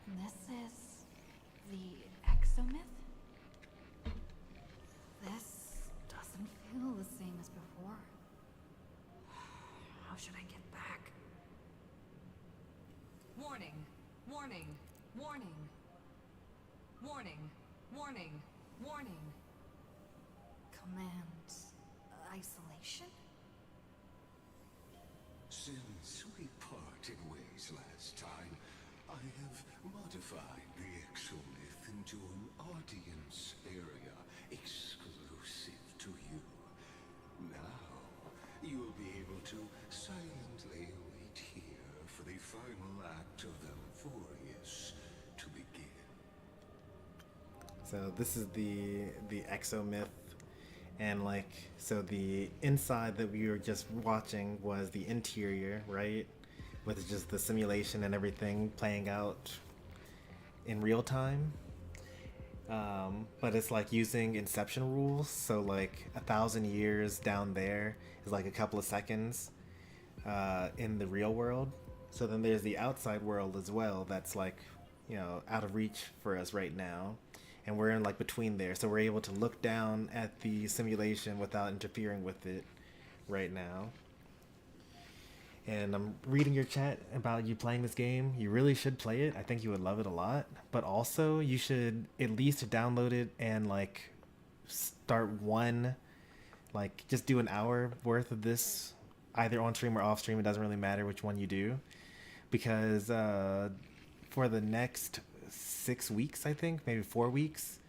This is the exomyth? This doesn't feel the same as before. How should I get back? Warning, warning, warning. Warning, warning, warning. Command isolation? Since we parted ways last time, I have modified the exomyth into an audience area exclusive to you. Now, you'll be able to silently wait here for the final act of the Laborious to begin. So this is the exomyth, and like, so the inside that we were just watching was the interior, right? With just the simulation and everything playing out in real time. But it's like using Inception rules, so like 1,000 years down there is like a couple of seconds in the real world. So then there's the outside world as well that's like, you know, out of reach for us right now. And we're in like between there, so we're able to look down at the simulation without interfering with it right now. And I'm reading your chat about you playing this game. You really should play it. I think you would love it a lot. But also, you should at least download it and like start one, like just do an hour worth of this, either on stream or off stream. It doesn't really matter which one you do, because for the next 6 weeks, I think, maybe 4 weeks,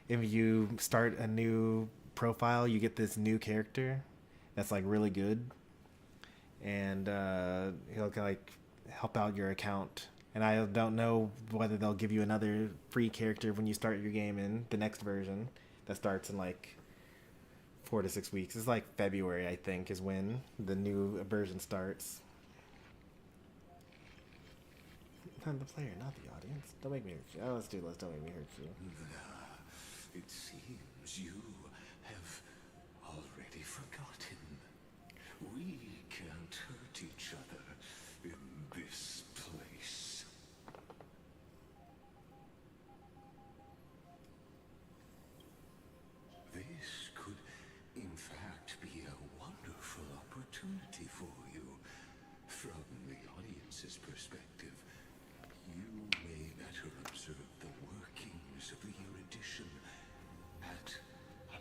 if you start a new profile, you get this new character that's like really good. And he'll like help out your account. And I don't know whether they'll give you another free character when you start your game in the next version that starts in like 4 to 6 weeks. It's like February, I think, is when the new version starts. I'm the player, not the audience. Don't make me hurt you. Oh, let's do this. Don't make me hurt you. It seems you have already forgotten. We can't hurt each other in this place. This could, in fact, be a wonderful opportunity for you. From the audience's perspective, you may better observe the workings of the erudition at a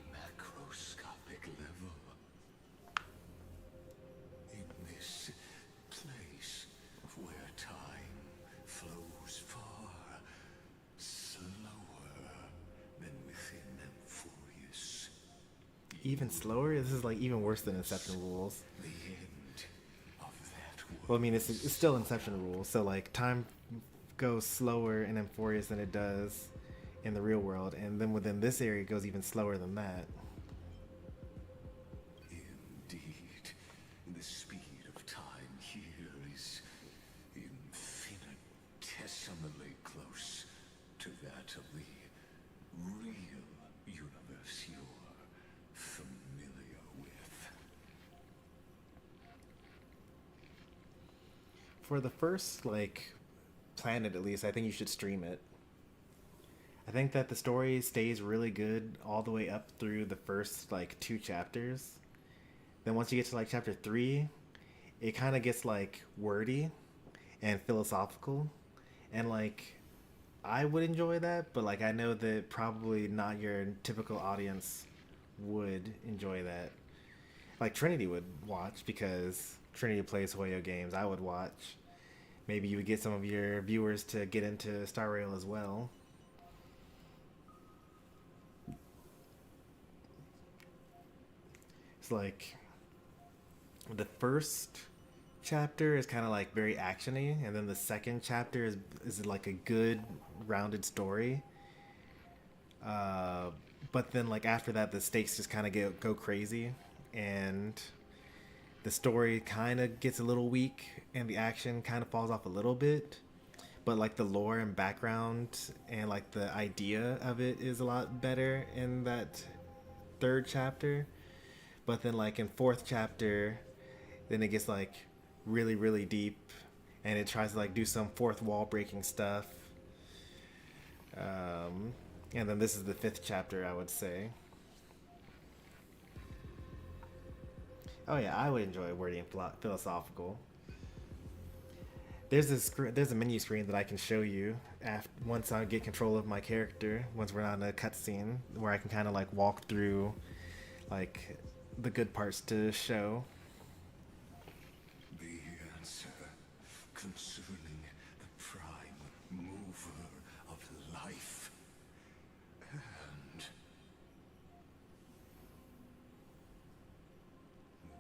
even slower. This is like even worse than Inception rules. The end of that Well, I mean, it's still Inception rules, so like time goes slower in Emporius than it does in the real world, and then within this area it goes even slower than that. Indeed, the speed of time here is infinitesimally close to that of the real universe you're familiar with. For the first like planet, at least, I think you should stream it. I think that the story stays really good all the way up through the first like 2 chapters. Then once you get to like chapter 3, it kind of gets like wordy and philosophical, and like I would enjoy that, but like I know that probably not your typical audience would enjoy that. Like Trinity would watch because Trinity plays Hoyo games. I would watch. Maybe you would get some of your viewers to get into Star Rail as well. It's like the first chapter is kind of like very actiony, and then the second chapter is like a good rounded story. But then like after that, the stakes just kind of go crazy, and the story kind of gets a little weak, and the action kind of falls off a little bit. But like the lore and background and like the idea of it is a lot better in that third chapter. But then like in fourth chapter, then it gets like really, really deep, and it tries to like do some fourth wall breaking stuff. And then this is the fifth chapter, I would say. Oh yeah, I would enjoy wordy and philosophical. There's a menu screen that I can show you once I get control of my character. Once we're on a cutscene, where I can kind of like walk through like the good parts to show. The answer concerning the prime mover of life and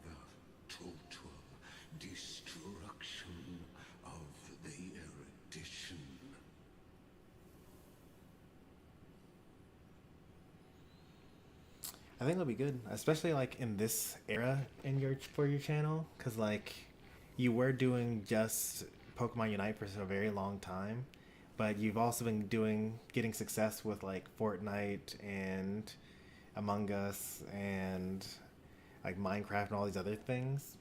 the total destruction of the erudition. I think it'll be good, especially like in this era for your channel, because like you were doing just Pokemon Unite for a very long time, but you've also been getting success with like Fortnite and Among Us and like Minecraft and all these other things.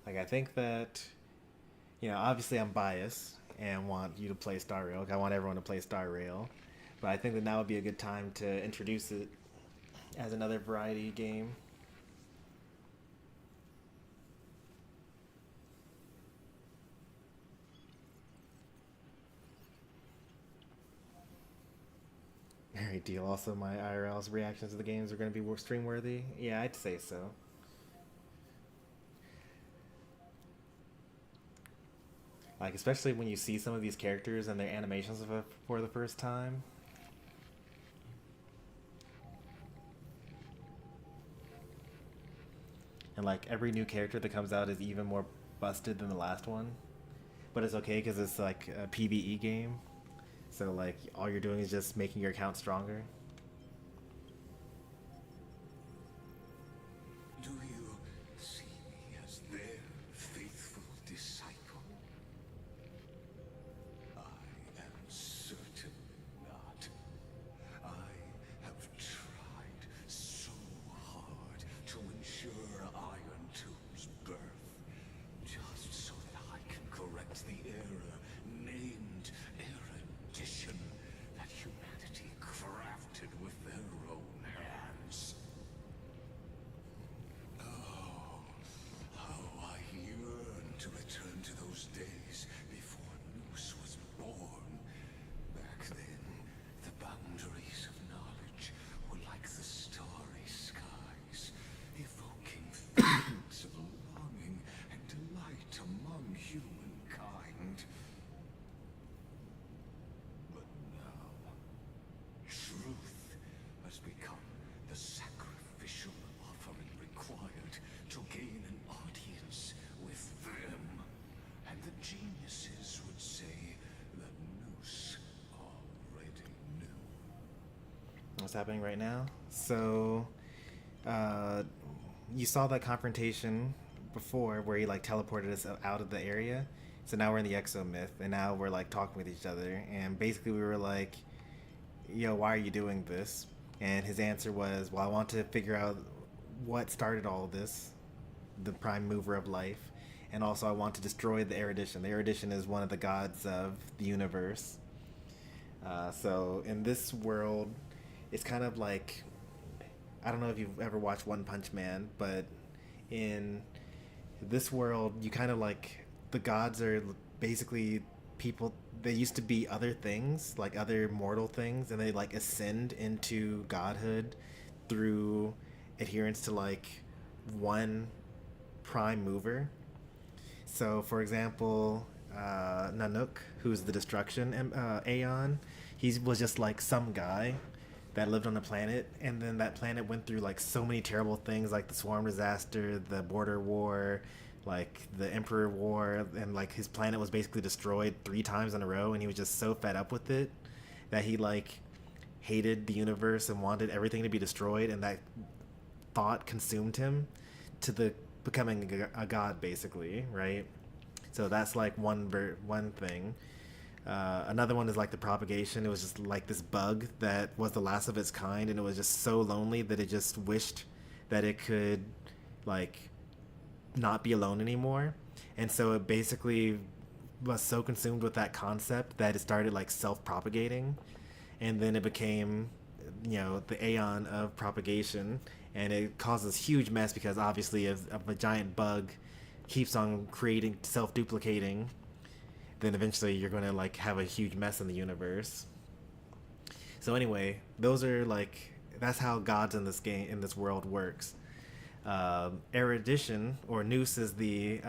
Like I think that, you know, obviously I'm biased and want you to play Star Rail. I want everyone to play Star Rail, but I think that now would be a good time to introduce it as another variety game. Alright, deal. Also, my IRL's reactions to the games are going to be stream worthy? Yeah, I'd say so. Like, especially when you see some of these characters and their animations for the first time. And like every new character that comes out is even more busted than the last one, but it's okay because it's like a PvE game, so like all you're doing is just making your account stronger. Do you see me as their faithful disciple? I am certainly not. I have tried so hard to ensure Iron Two's birth, just so that I can correct the error named erudition that humanity crafted what's happening right now. So, you saw that confrontation before where he like teleported us out of the area. So now we're in the exomyth, and now we're like talking with each other. And basically, we were like, "Yo, why are you doing this?" And his answer was, "Well, I want to figure out what started all of this, the prime mover of life, and also I want to destroy the erudition. The erudition is one of the gods of the universe." So in this world, it's kind of like, I don't know if you've ever watched One Punch Man, but in this world, you kind of like, the gods are basically people. They used to be other things, like other mortal things, and they like ascend into godhood through adherence to like one prime mover. So for example, Nanook, who's the destruction Aeon, he was just like some guy that lived on a planet, and then that planet went through like so many terrible things, like the swarm disaster, the border war, like the Emperor War, and like his planet was basically destroyed 3 times in a row, and he was just so fed up with it that he like hated the universe and wanted everything to be destroyed, and that thought consumed him to the becoming a god, basically, right? So that's like one thing. Another one is like the propagation. It was just like this bug that was the last of its kind, and it was just so lonely that it just wished that it could like not be alone anymore. And so it basically was so consumed with that concept that it started like self-propagating, and then it became, you know, the Aeon of propagation. And it causes huge mess because obviously if a giant bug keeps on creating, self-duplicating, then eventually you're going to like have a huge mess in the universe. So anyway, those are like, that's how gods in this game, in this world works. Erudition, or Noose, is the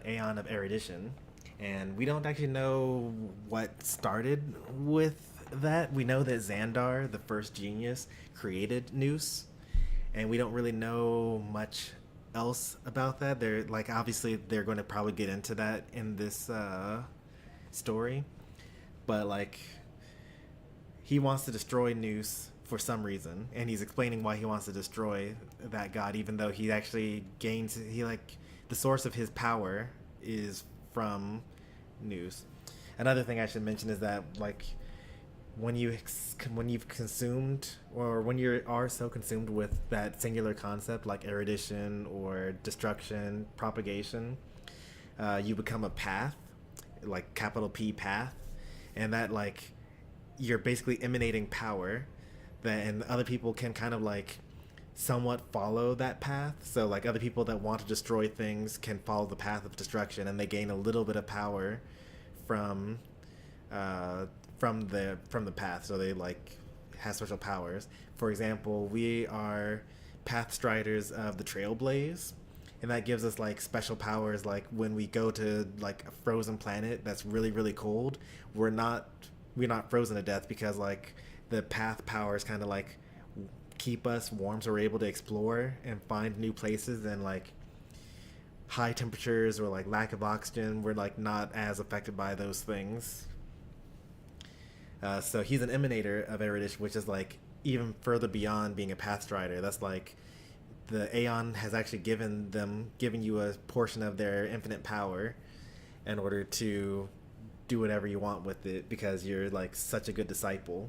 Aeon of erudition, and we don't actually know what started with that. We know that Xandar, the first genius, created Noose, and we don't really know much else about that. They're like, obviously they're going to probably get into that in this story, but like, he wants to destroy Noose for some reason, and he's explaining why he wants to destroy that god, even though he actually gains, he like, the source of his power is from Noose. Another thing I should mention is that like, when you've consumed, or when you are so consumed with that singular concept like erudition or destruction, propagation, you become a path, like capital P path, and that like, you're basically emanating power that, and other people can kind of like somewhat follow that path. So like, other people that want to destroy things can follow the path of destruction, and they gain a little bit of power from the path, so they like have special powers. For example, we are path striders of the Trailblaze, and that gives us like special powers. Like when we go to like a frozen planet that's really, really cold, we're not frozen to death, because like the path powers kind of like keep us warm, so we're able to explore and find new places. And like high temperatures or like lack of oxygen, we're like not as affected by those things. So he's an emanator of erudition, which is like even further beyond being a path strider. That's like, the Aeon has actually given you a portion of their infinite power in order to do whatever you want with it, because you're like such a good disciple.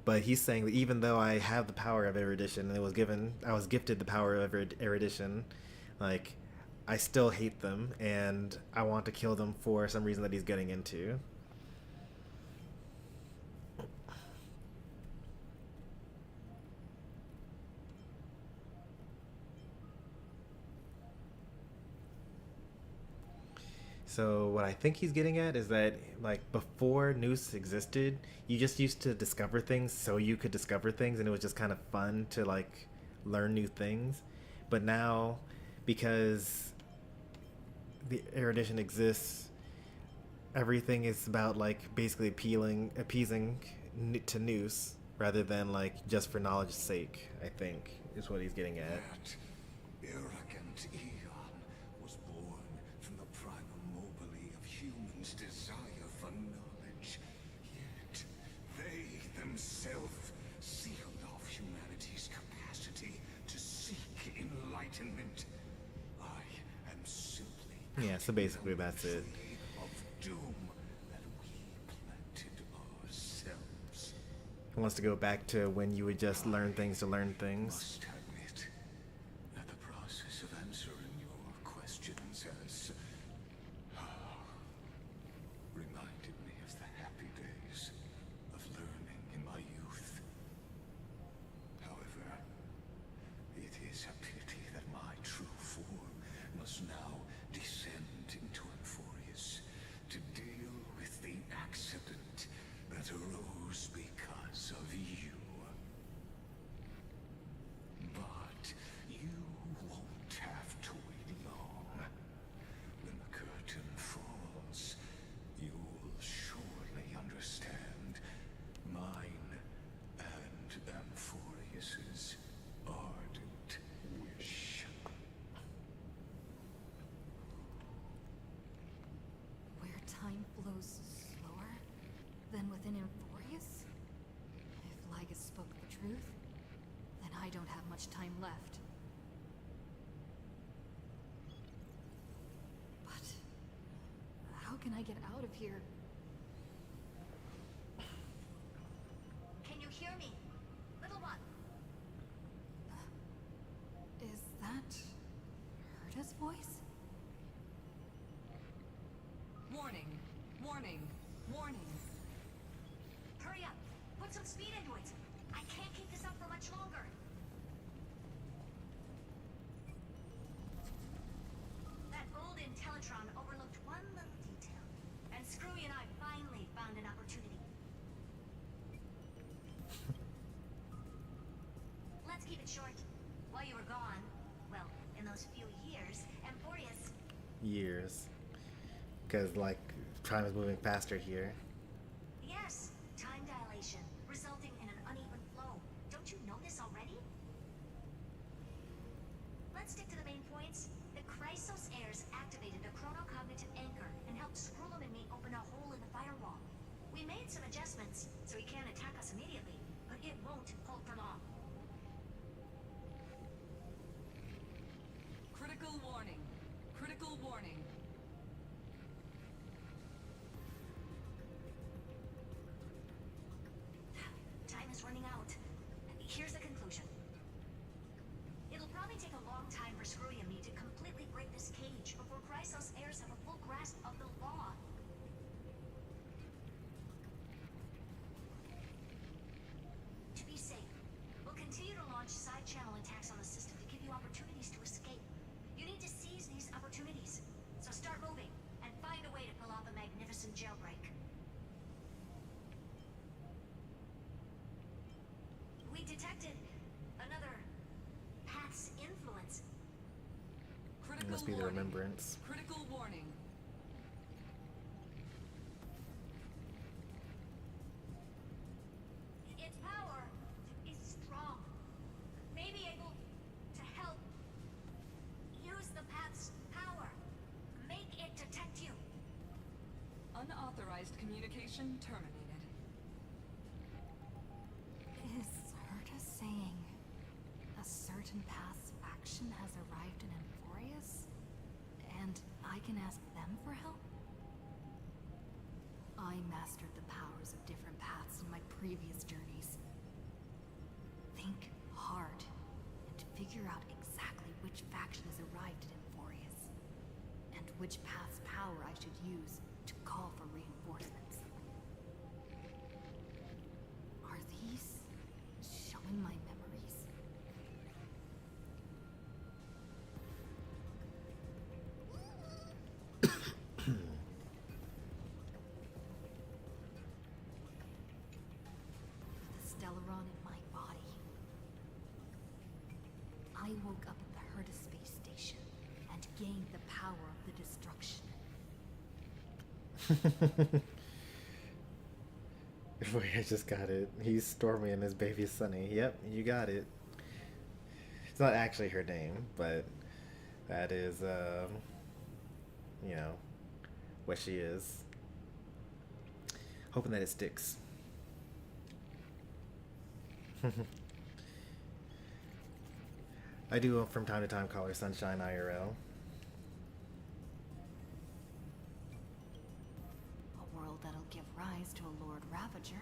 But he's saying that even though I have the power of erudition, and I was gifted the power of erudition, like, I still hate them, and I want to kill them for some reason that he's getting into. So what I think he's getting at is that, like, before Noose existed, you just used to discover things so you could discover things, and it was just kind of fun to, like, learn new things. But now, because the erudition exists, everything is about, like, basically appeasing to Noose, rather than, like, just for knowledge's sake, I think, is what he's getting at. That arrogant Eon was born from the primal mobile of humans' desire for knowledge. Yet they themselves sealed off Yeah, so basically that's it. Of doom that we planted ourselves. He wants to go back to when you would just learn things to learn things. Must admit that the process of answering your questions has reminded me of the happy days of learning in my youth. However, it is a pity that my true form must now descend into Euphorius to deal with the accident that arose because of you. But you won't have to wait long. When the curtain falls, you'll surely understand mine and Euphorius's ardent wish. Where time flows slower than within Euphorius? If Ligus spoke the truth, then I don't have much time left. But how can I get out of here? Can you hear me? Little one. Is that Herta's voice? Warning, warning, warning. Hurry up. Put some speed into it. I can't keep this up for much longer. That old Intellitron overlooked one little detail. And Screwy and I finally found an opportunity. Let's keep it short. While you were gone, well, in those few years, Emporius... Years. Because, like, time is moving faster here. Yes, time dilation, resulting in an uneven flow. Don't you know this already? Let's stick to the main points. The Chrysos heirs activated a chronocognitive anchor and helped Scrollum and me open a hole in the firewall. We made some adjustments, so he can't attack us immediately, but it won't hold for long. Critical warning. Critical warning. Time is running out. Here's the conclusion. It'll probably take a long time for Screwy and me to completely break this cage before Chrysos heirs have a full grasp of the law. To be safe, we'll continue to launch side-channel attacks on the system to give you opportunities to escape. You need to seize these opportunities. So start moving, and find a way to pull off a magnificent jailbreak. We detected another path's influence. Critical Must be the warning. remembrance. Critical warning. Its power is strong. May be able to help. Use the path's power. Make it detect you. Unauthorized communication terminated. Is Herta saying a certain past faction has arrived in Euphorius? And I can ask them for help? I mastered the powers of different paths in my previous journeys. Think hard and figure out exactly which faction has arrived in Euphorius, and which path's power I should use to call for reinforcements. Are these showing my memories? The Stellaron in my body. I woke up at the Herta space station and gained the power of the destruction. Wait, I just got it. He's Stormy and his baby is Sunny. Yep, you got it. It's not actually her name, but that is, you know, what she is. Hoping that it sticks. I do from time to time call her Sunshine IRL. Ravager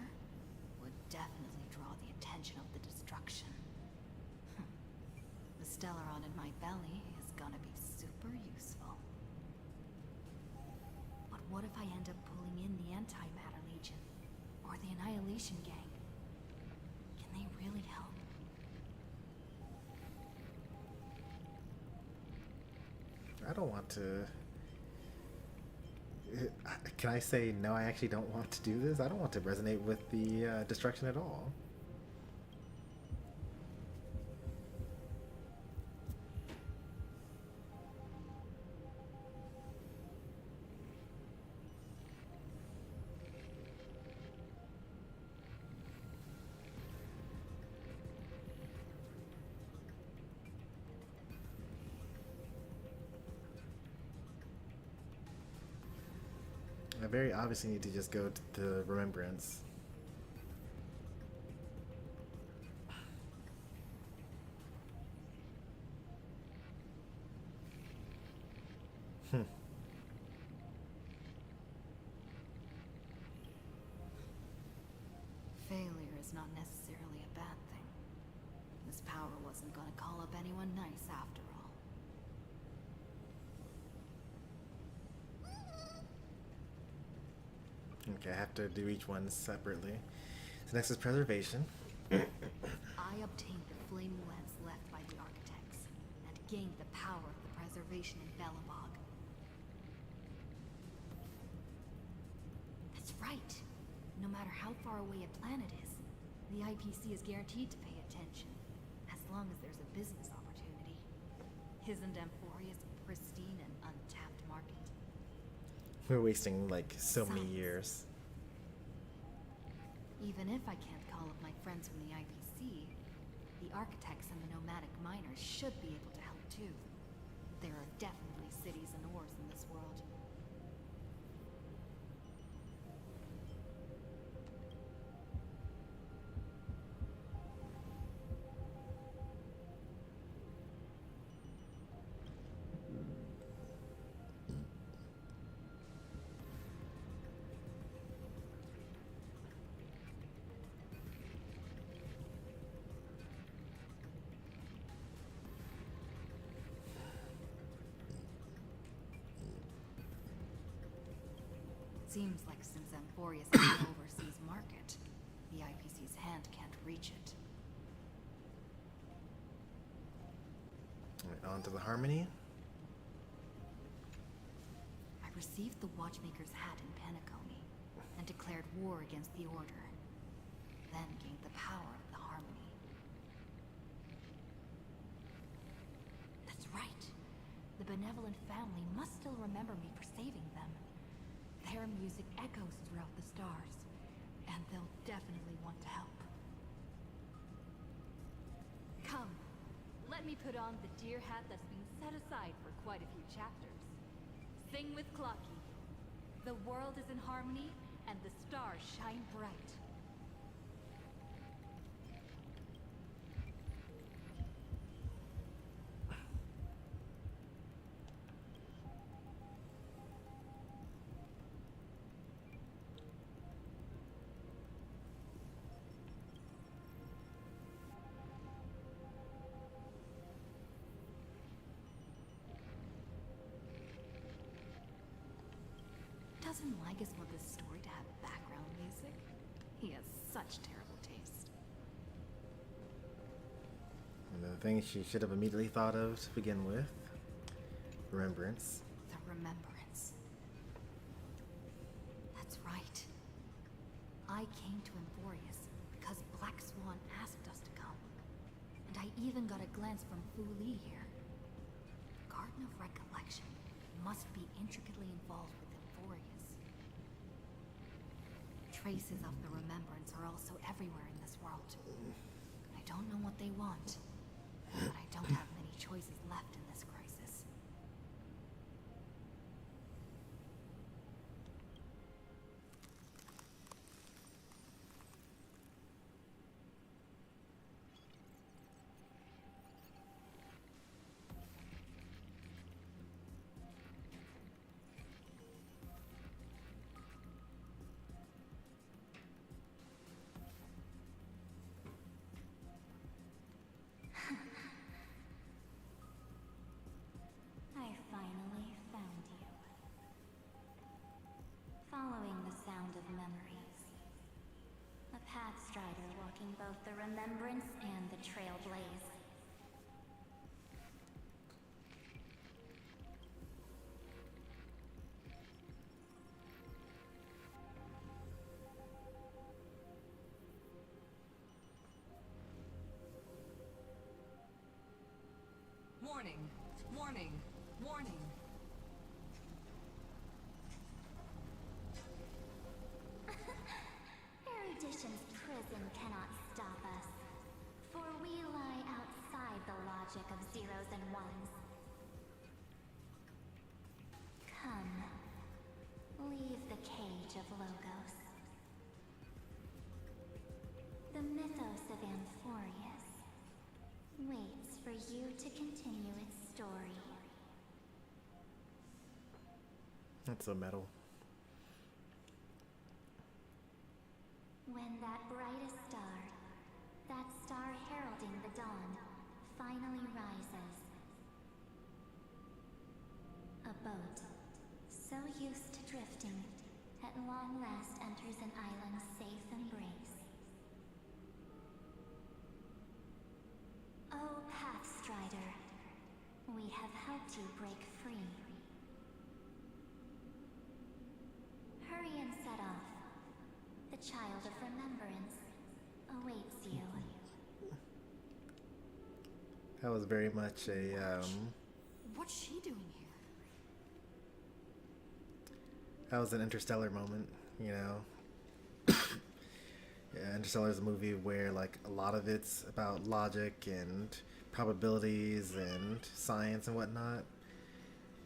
would definitely draw the attention of the destruction. The Stellaron in my belly is gonna be super useful. But what if I end up pulling in the Antimatter Legion? Or the Annihilation Gang? Can they really help? I don't want to... Can I say, no, I actually don't want to do this? I don't want to resonate with the destruction at all. I very obviously need to just go to the Remembrance. Failure is not necessarily a bad thing. This power wasn't gonna call up anyone nice after all. Okay, I have to do each one separately. So next is Preservation. I obtained the flame lens left by the architects, and gained the power of the preservation in Belobog. That's right. No matter how far away a planet is, the IPC is guaranteed to pay attention, as long as there's a business opportunity. Isn't Amphorius a pristine and untapped market? We're wasting like so many years. Even if I can't call up my friends from the IPC, the architects and the nomadic miners should be able to help too. There are definitely cities and ores in this world. Seems like since Amphorius is an overseas market, the IPC's hand can't reach it. Alright, on to the Harmony. I received the Watchmaker's hat in Penacony, and declared war against the Order. Then gained the power of the Harmony. That's right! The benevolent family must still remember me for saving them. Their music echoes throughout the stars, and they'll definitely want to help. Come, let me put on the deer hat that's been set aside for quite a few chapters. Sing with Clocky. The world is in harmony, and the stars shine bright. Doesn't Lygus want this story to have background music? He has such terrible taste. And the thing she should have immediately thought of to begin with. Remembrance. The Remembrance. That's right. I came to Amphorius because Black Swan asked us to come. And I even got a glance from Fu Li here. Garden of Recollection must be intricately involved with Amphorius. Traces of the Remembrance are also everywhere in this world. I don't know what they want, but I don't have many choices left in this crisis. remembrance and the trailblaze. Warning, warning, warning. Erudition's prison cannot stop us, for we lie outside the logic of zeros and ones. Come, leave the cage of Logos. The mythos of Amphorius waits for you to continue its story. That's so metal. When that brightest star, that star heralding the dawn, finally rises. A boat, so used to drifting, at long last enters an island's safe embrace. Oh, Pathstrider, we have helped you break free. Hurry and set off. The child of remembrance awaits you. That was very much a What's she doing here? that was an Interstellar moment, you know. Yeah, Interstellar is a movie where like a lot of it's about logic and probabilities and science and whatnot,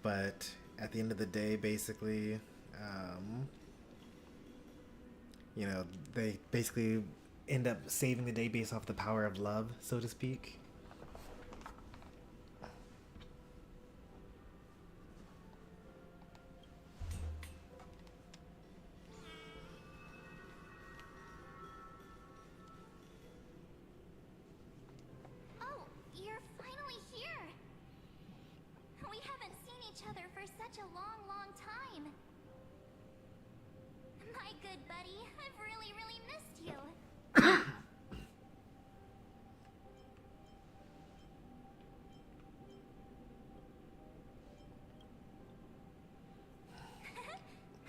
but at the end of the day, basically, you know, they basically end up saving the day based off the power of love, so to speak. Oh, you're finally here! We haven't seen each other for such a long, long time. My good buddy, I've really, really missed you.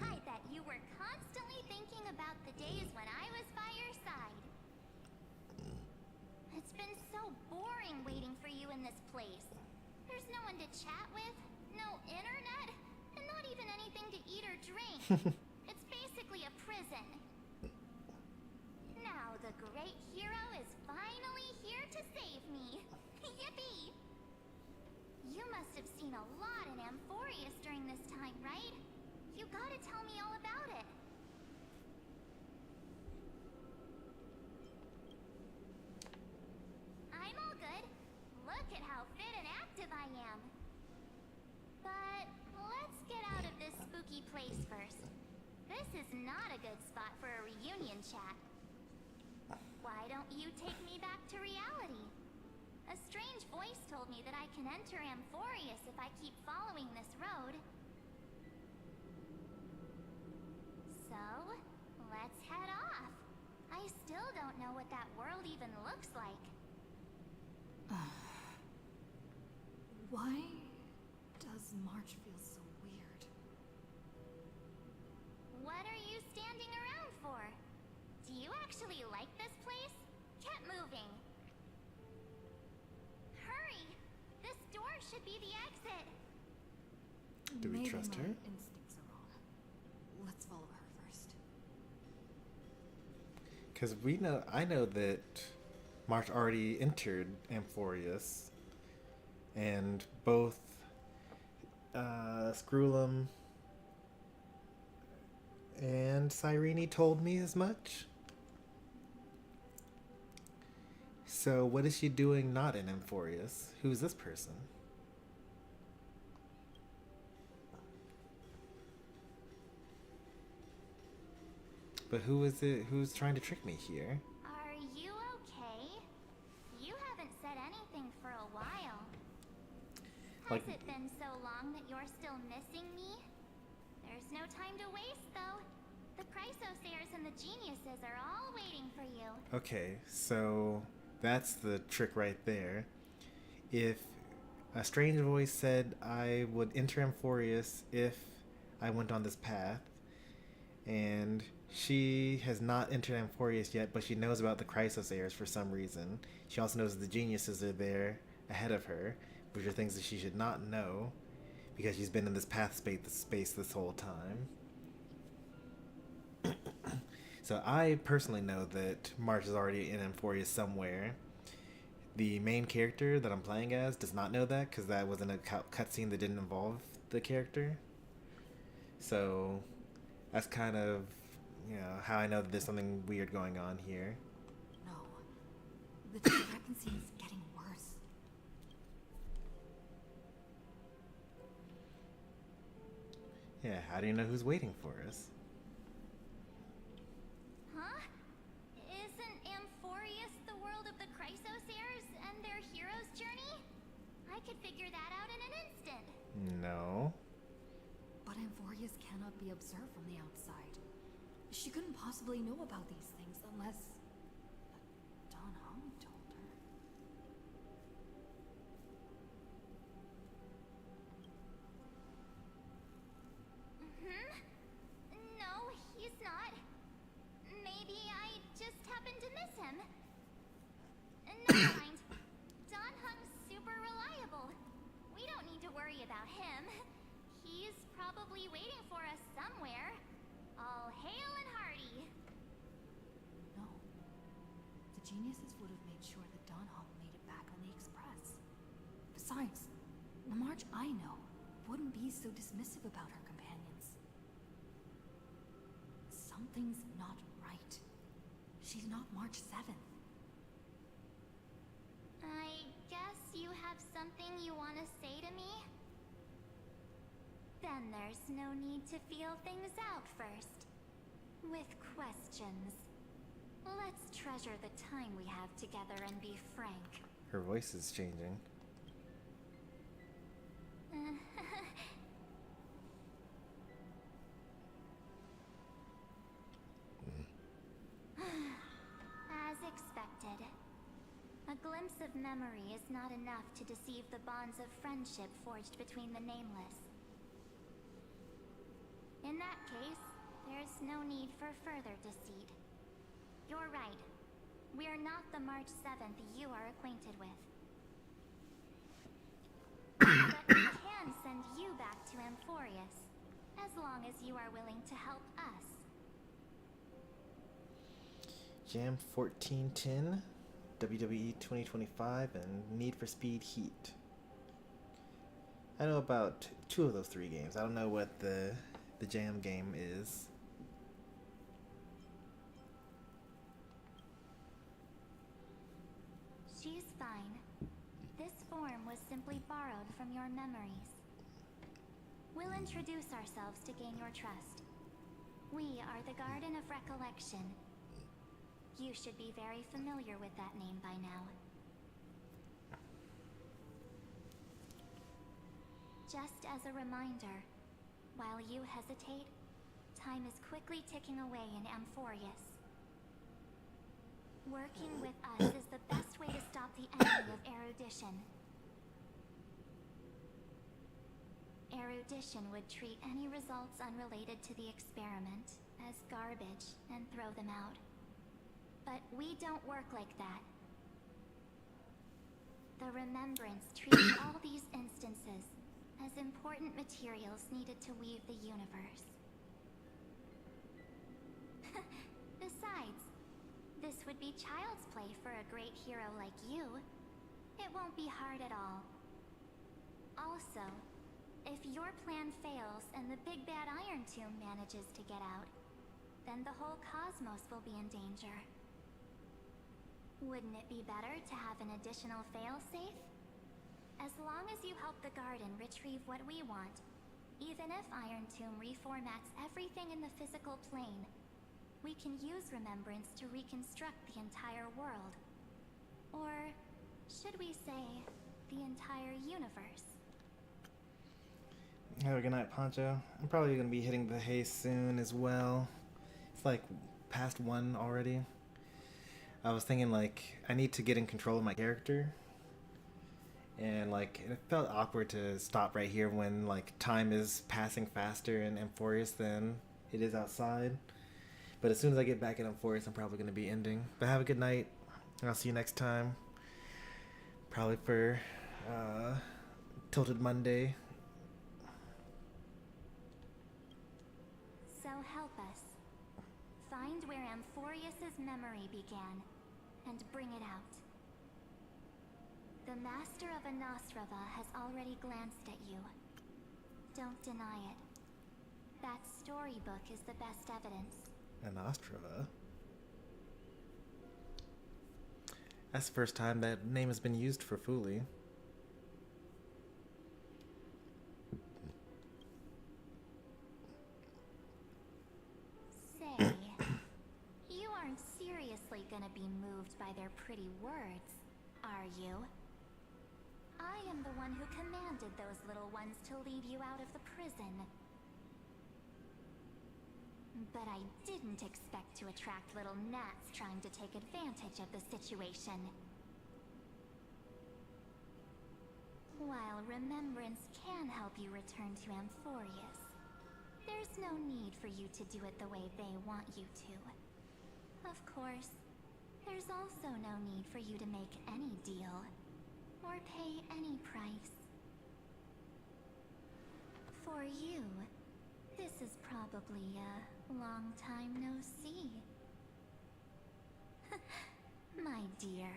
I bet you were constantly thinking about the days when I was by your side. It's been so boring waiting for you in this place. There's no one to chat with, no internet, and not even anything to eat or drink. It's basically a prison. Now the great hero is finally here to save me. Yippee! You must have seen a lot in Amphorius during this time, right? You gotta tell me all about it. I'm all good. Look at how fit and active I am. But let's get out of this spooky place first. This is not a good spot for a reunion chat. Why don't you take me back to reality? A strange voice told me that I can enter Amphorius if I keep following this road. So, let's head off. I still don't know what that world even looks like. Why does March feel so weird? What are you standing around for? Do you actually like this place? Get moving. Hurry! This door should be the exit. Do we trust her? Maybe my instincts are wrong. Let's follow her first. Because I know that March already entered Amphorius, and both Screwlum and Cyrene told me as much. So what is she doing not in Amphorius? Who's this person? But who is it who's trying to trick me here? Are you okay? You haven't said anything for a while. Has Like- it been so long that you're still missing me? There's no time to waste, though. The Chrysosairs and the geniuses are all waiting for you. Okay, so that's the trick right there. If a strange voice said I would enter Amphorius if I went on this path, and she has not entered Amphorius yet, but she knows about the Chrysosairs for some reason. She also knows the geniuses are there ahead of her, which are things that she should not know because she's been in this path space this whole time. So I personally know that March is already in Amphorius somewhere. The main character that I'm playing as does not know that because that wasn't a cutscene that didn't involve the character. So that's kind of, you know, how I know that there's something weird going on here. No. The discrepancy is getting worse. Yeah, how do you know who's waiting for us? Huh? Isn't Amphorius the world of the Chrysosairs and their hero's journey? I could figure that out in an instant. No. But Amphorius cannot be observed from the outside. She couldn't possibly know about these things unless Don Hung told her. No, he's not. Maybe I just happened to miss him. Never mind. Don Hung's super reliable. We don't need to worry about him. He's probably waiting for us somewhere. All hail and hearty. No. The geniuses would have made sure that Don Hung made it back on the Express. Besides, the March I know wouldn't be so dismissive about her companions. Something's not right. She's not March 7th. I guess you have something you want to say to me? Then there's no need to feel things out first. With questions. Let's treasure the time we have together and be frank. Her voice is changing. As expected. A glimpse of memory is not enough to deceive the bonds of friendship forged between the nameless. In that case, there's no need for further deceit. You're right. We're not the March 7th you are acquainted with. But we can send you back to Amphorius, as long as you are willing to help us. Jam 1410, WWE 2025, and Need for Speed Heat. I know about 2 of those 3 games. I don't know what the Jam game is. She's fine. This form was simply borrowed from your memories. We'll introduce ourselves to gain your trust. We are the Garden of Recollection. You should be very familiar with that name by now. Just as a reminder, while you hesitate, time is quickly ticking away in Amphorius. Working with us is the best way to stop the enemy of erudition. Erudition would treat any results unrelated to the experiment as garbage and throw them out. But we don't work like that. The Remembrance treats all these instances as important materials needed to weave the universe. Besides, this would be child's play for a great hero like you. It won't be hard at all. Also, if your plan fails and the big bad Iron Tomb manages to get out, then the whole cosmos will be in danger. Wouldn't it be better to have an additional failsafe? As long as you help the Garden retrieve what we want, even if Iron Tomb reformats everything in the physical plane, we can use Remembrance to reconstruct the entire world. Or should we say, the entire universe? Have a good night, Poncho. I'm probably going to be hitting the hay soon as well. it's like past 1 already. I was thinking like I need to get in control of my character, and like it felt awkward to stop right here when like time is passing faster in Amphorius than it is outside. But as soon as I get back in Amphorius, I'm probably going to be ending. But have a good night, and I'll see you next time. Probably for Tilted Monday. So help us. Find where Amphorius's memory began, and bring it out. The Master of Anastrava has already glanced at you. Don't deny it. That storybook is the best evidence. Anastrava? That's the first time that name has been used for Fuli. Say, you aren't seriously gonna be moved by their pretty words, are you? I am the one who commanded those little ones to lead you out of the prison. But I didn't expect to attract little gnats trying to take advantage of the situation. While remembrance can help you return to Amphorius, there's no need for you to do it the way they want you to. Of course, there's also no need for you to make any deal, or pay any price. For you, this is probably a long time no see. My dear.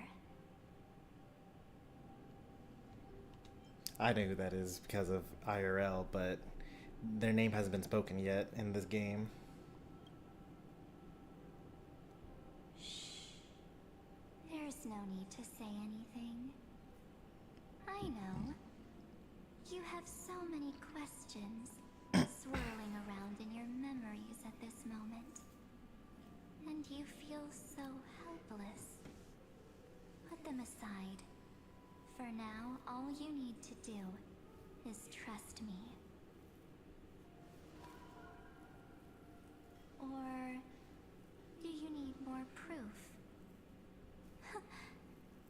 I know who that is because of IRL, but their name hasn't been spoken yet in this game. Shh. There's no need to say anything. I know. You have so many questions swirling around in your memories at this moment. And you feel so helpless. Put them aside. For now, all you need to do is trust me. Or do you need more proof?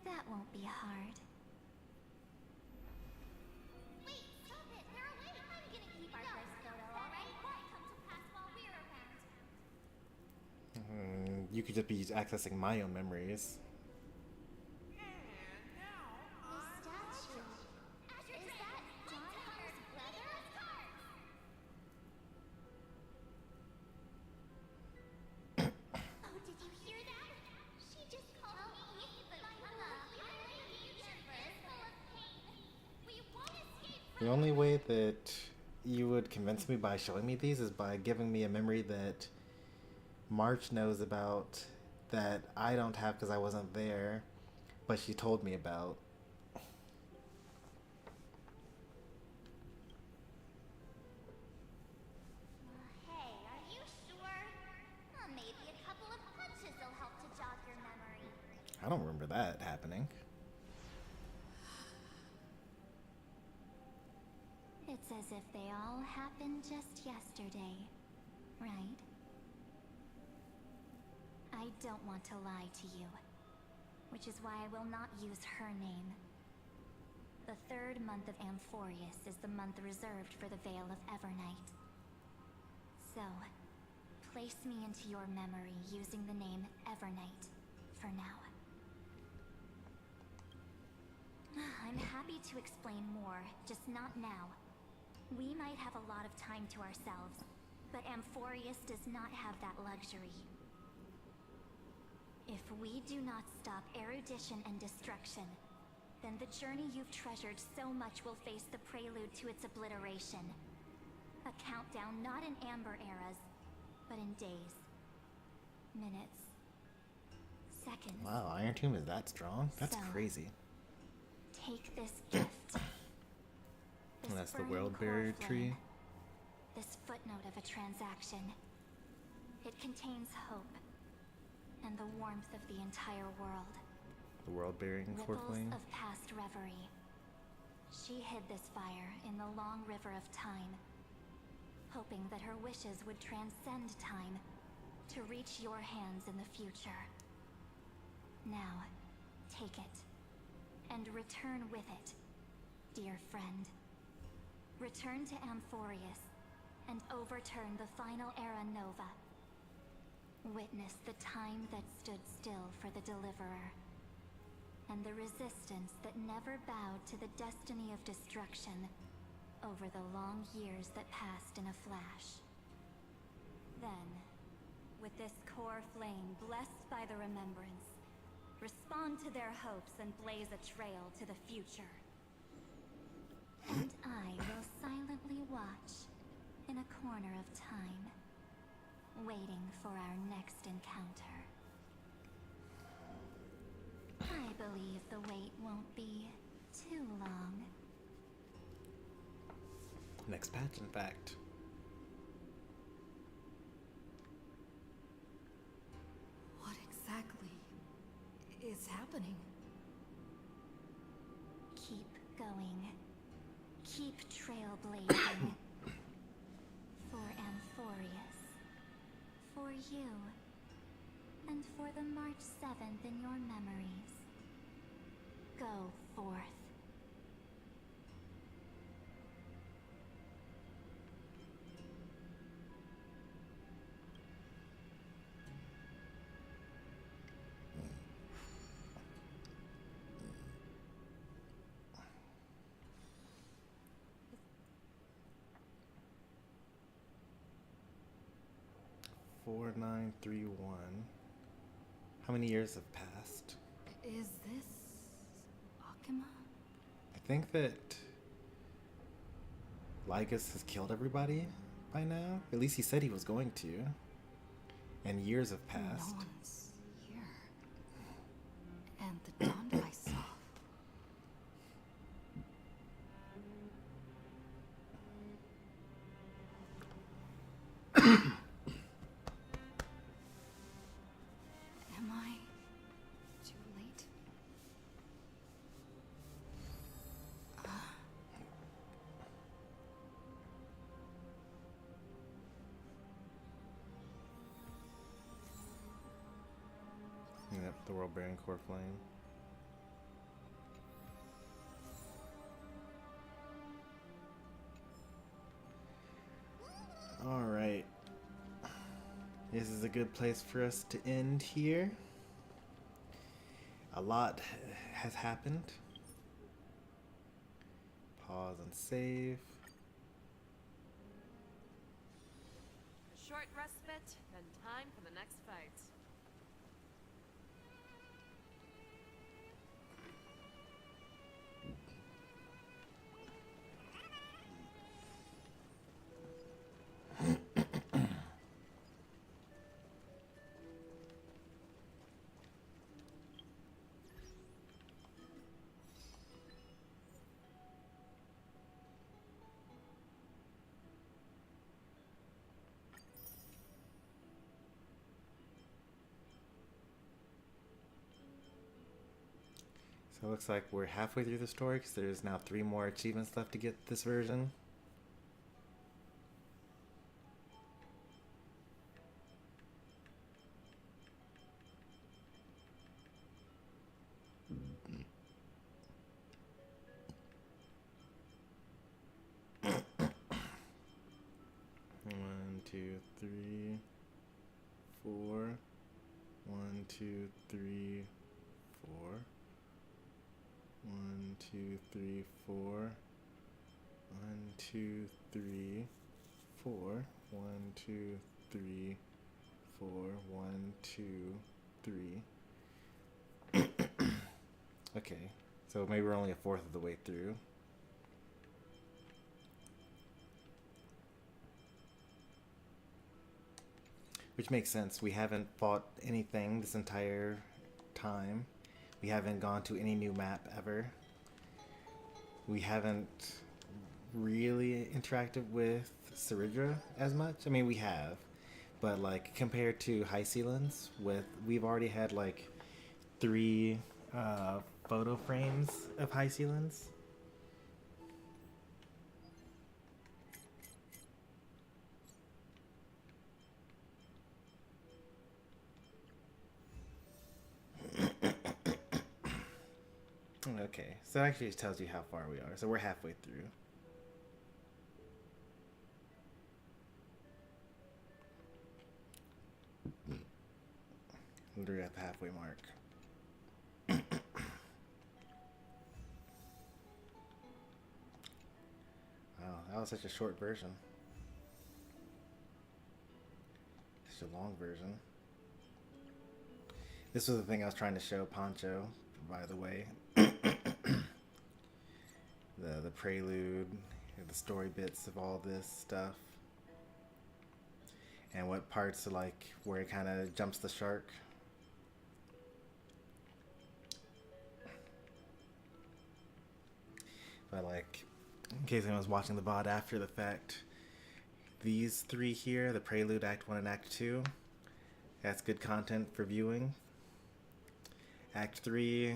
That won't be hard. Wait, stop it! They're awake! I'm gonna keep our first photo, alright? Why come to pass while we're around? You could just be accessing my own memories. The only way that you would convince me by showing me these is by giving me a memory that March knows about that I don't have because I wasn't there, but she told me about. Hey, are you sure? Maybe a couple of punches will help to jog your memory. I don't remember that happening. It's as if they all happened just yesterday, right? I don't want to lie to you, which is why I will not use her name. The 3rd month of Amphorius is the month reserved for the Veil of Evernight. So, place me into your memory using the name Evernight for now. I'm happy to explain more, just not now. We might have a lot of time to ourselves, but Amphorius does not have that luxury. If we do not stop erudition and destruction, then the journey you've treasured so much will face the prelude to its obliteration. A countdown not in amber eras, but in days, minutes, seconds. Wow, Iron Tomb is that strong? That's So, crazy. Take this gift. This That's the burning world core barrier flame. tree. This footnote of a transaction. It contains hope and the warmth of the entire world. The world bearing core Ripples flame. of past reverie. She hid this fire in the long river of time, hoping that her wishes would transcend time to reach your hands in the future. Now, take it, and return with it, dear friend. Return to Amphorius, and overturn the final era Nova. Witness the time that stood still for the Deliverer, and the resistance that never bowed to the destiny of destruction over the long years that passed in a flash. Then, with this core flame blessed by the remembrance, respond to their hopes and blaze a trail to the future. And I will silently watch in a corner of time, waiting for our next encounter. I believe the wait won't be too long. Next patch, in fact. What exactly is happening? Keep going. Keep trailblazing. For Amphorius. For you. And for the March 7th in your memories. Go forth. Four, 9, 3, 1. How many years have passed? Is this Akima? I think that Lygus has killed everybody by now. At least he said he was going to. And years have passed. No one's here. And the Donda I saw. Am I too late? Yep, the world bearing core flame. Alright. This is a good place for us to end here. A lot has happened. Pause and save. A short respite, then time for the next fight. So it looks like we're halfway through the story because there's now 3 more achievements left to get this version. One, two, three, 4. 1, 2, 3, 4. 1, 2, 3, 4. 1, 2, 3, 4. 1, 2, 3, 4. 1, 2, 3. Okay, so maybe we're only a fourth of the way through. Which makes sense. We haven't fought anything this entire time. We haven't gone to any new map ever. We haven't really interacted with Cerydra as much. I mean, we have, but like compared to High Sealands, we've already had like 3 photo frames of High Sealands. Okay, so it actually tells you how far we are. So we're halfway through. Literally at the halfway mark. Wow, that was such a short version. Such a long version. This was the thing I was trying to show Poncho, by the way. The prelude, the story bits of all this stuff. And what parts are like where it kind of jumps the shark. But like, in case anyone's watching the VOD after the fact, these three here, the prelude, Act 1 and Act 2, that's good content for viewing. Act 3,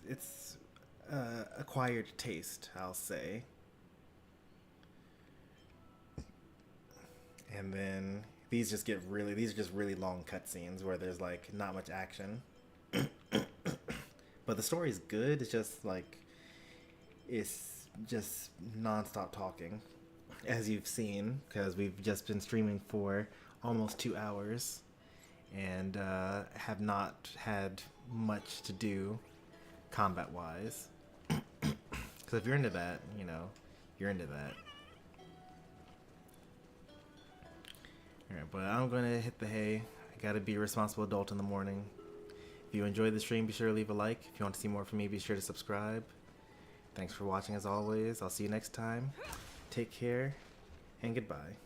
it's acquired taste, I'll say. And then these are just really long cutscenes where there's like not much action. But the story's good. It's just like, it's just non-stop talking, as you've seen, because we've just been streaming for almost 2 hours and have not had much to do combat-wise. Because if you're into that, you know, you're into that. Alright, but I'm going to hit the hay. I gotta be a responsible adult in the morning. If you enjoyed the stream, be sure to leave a like. If you want to see more from me, be sure to subscribe. Thanks for watching as always. I'll see you next time. Take care, and goodbye.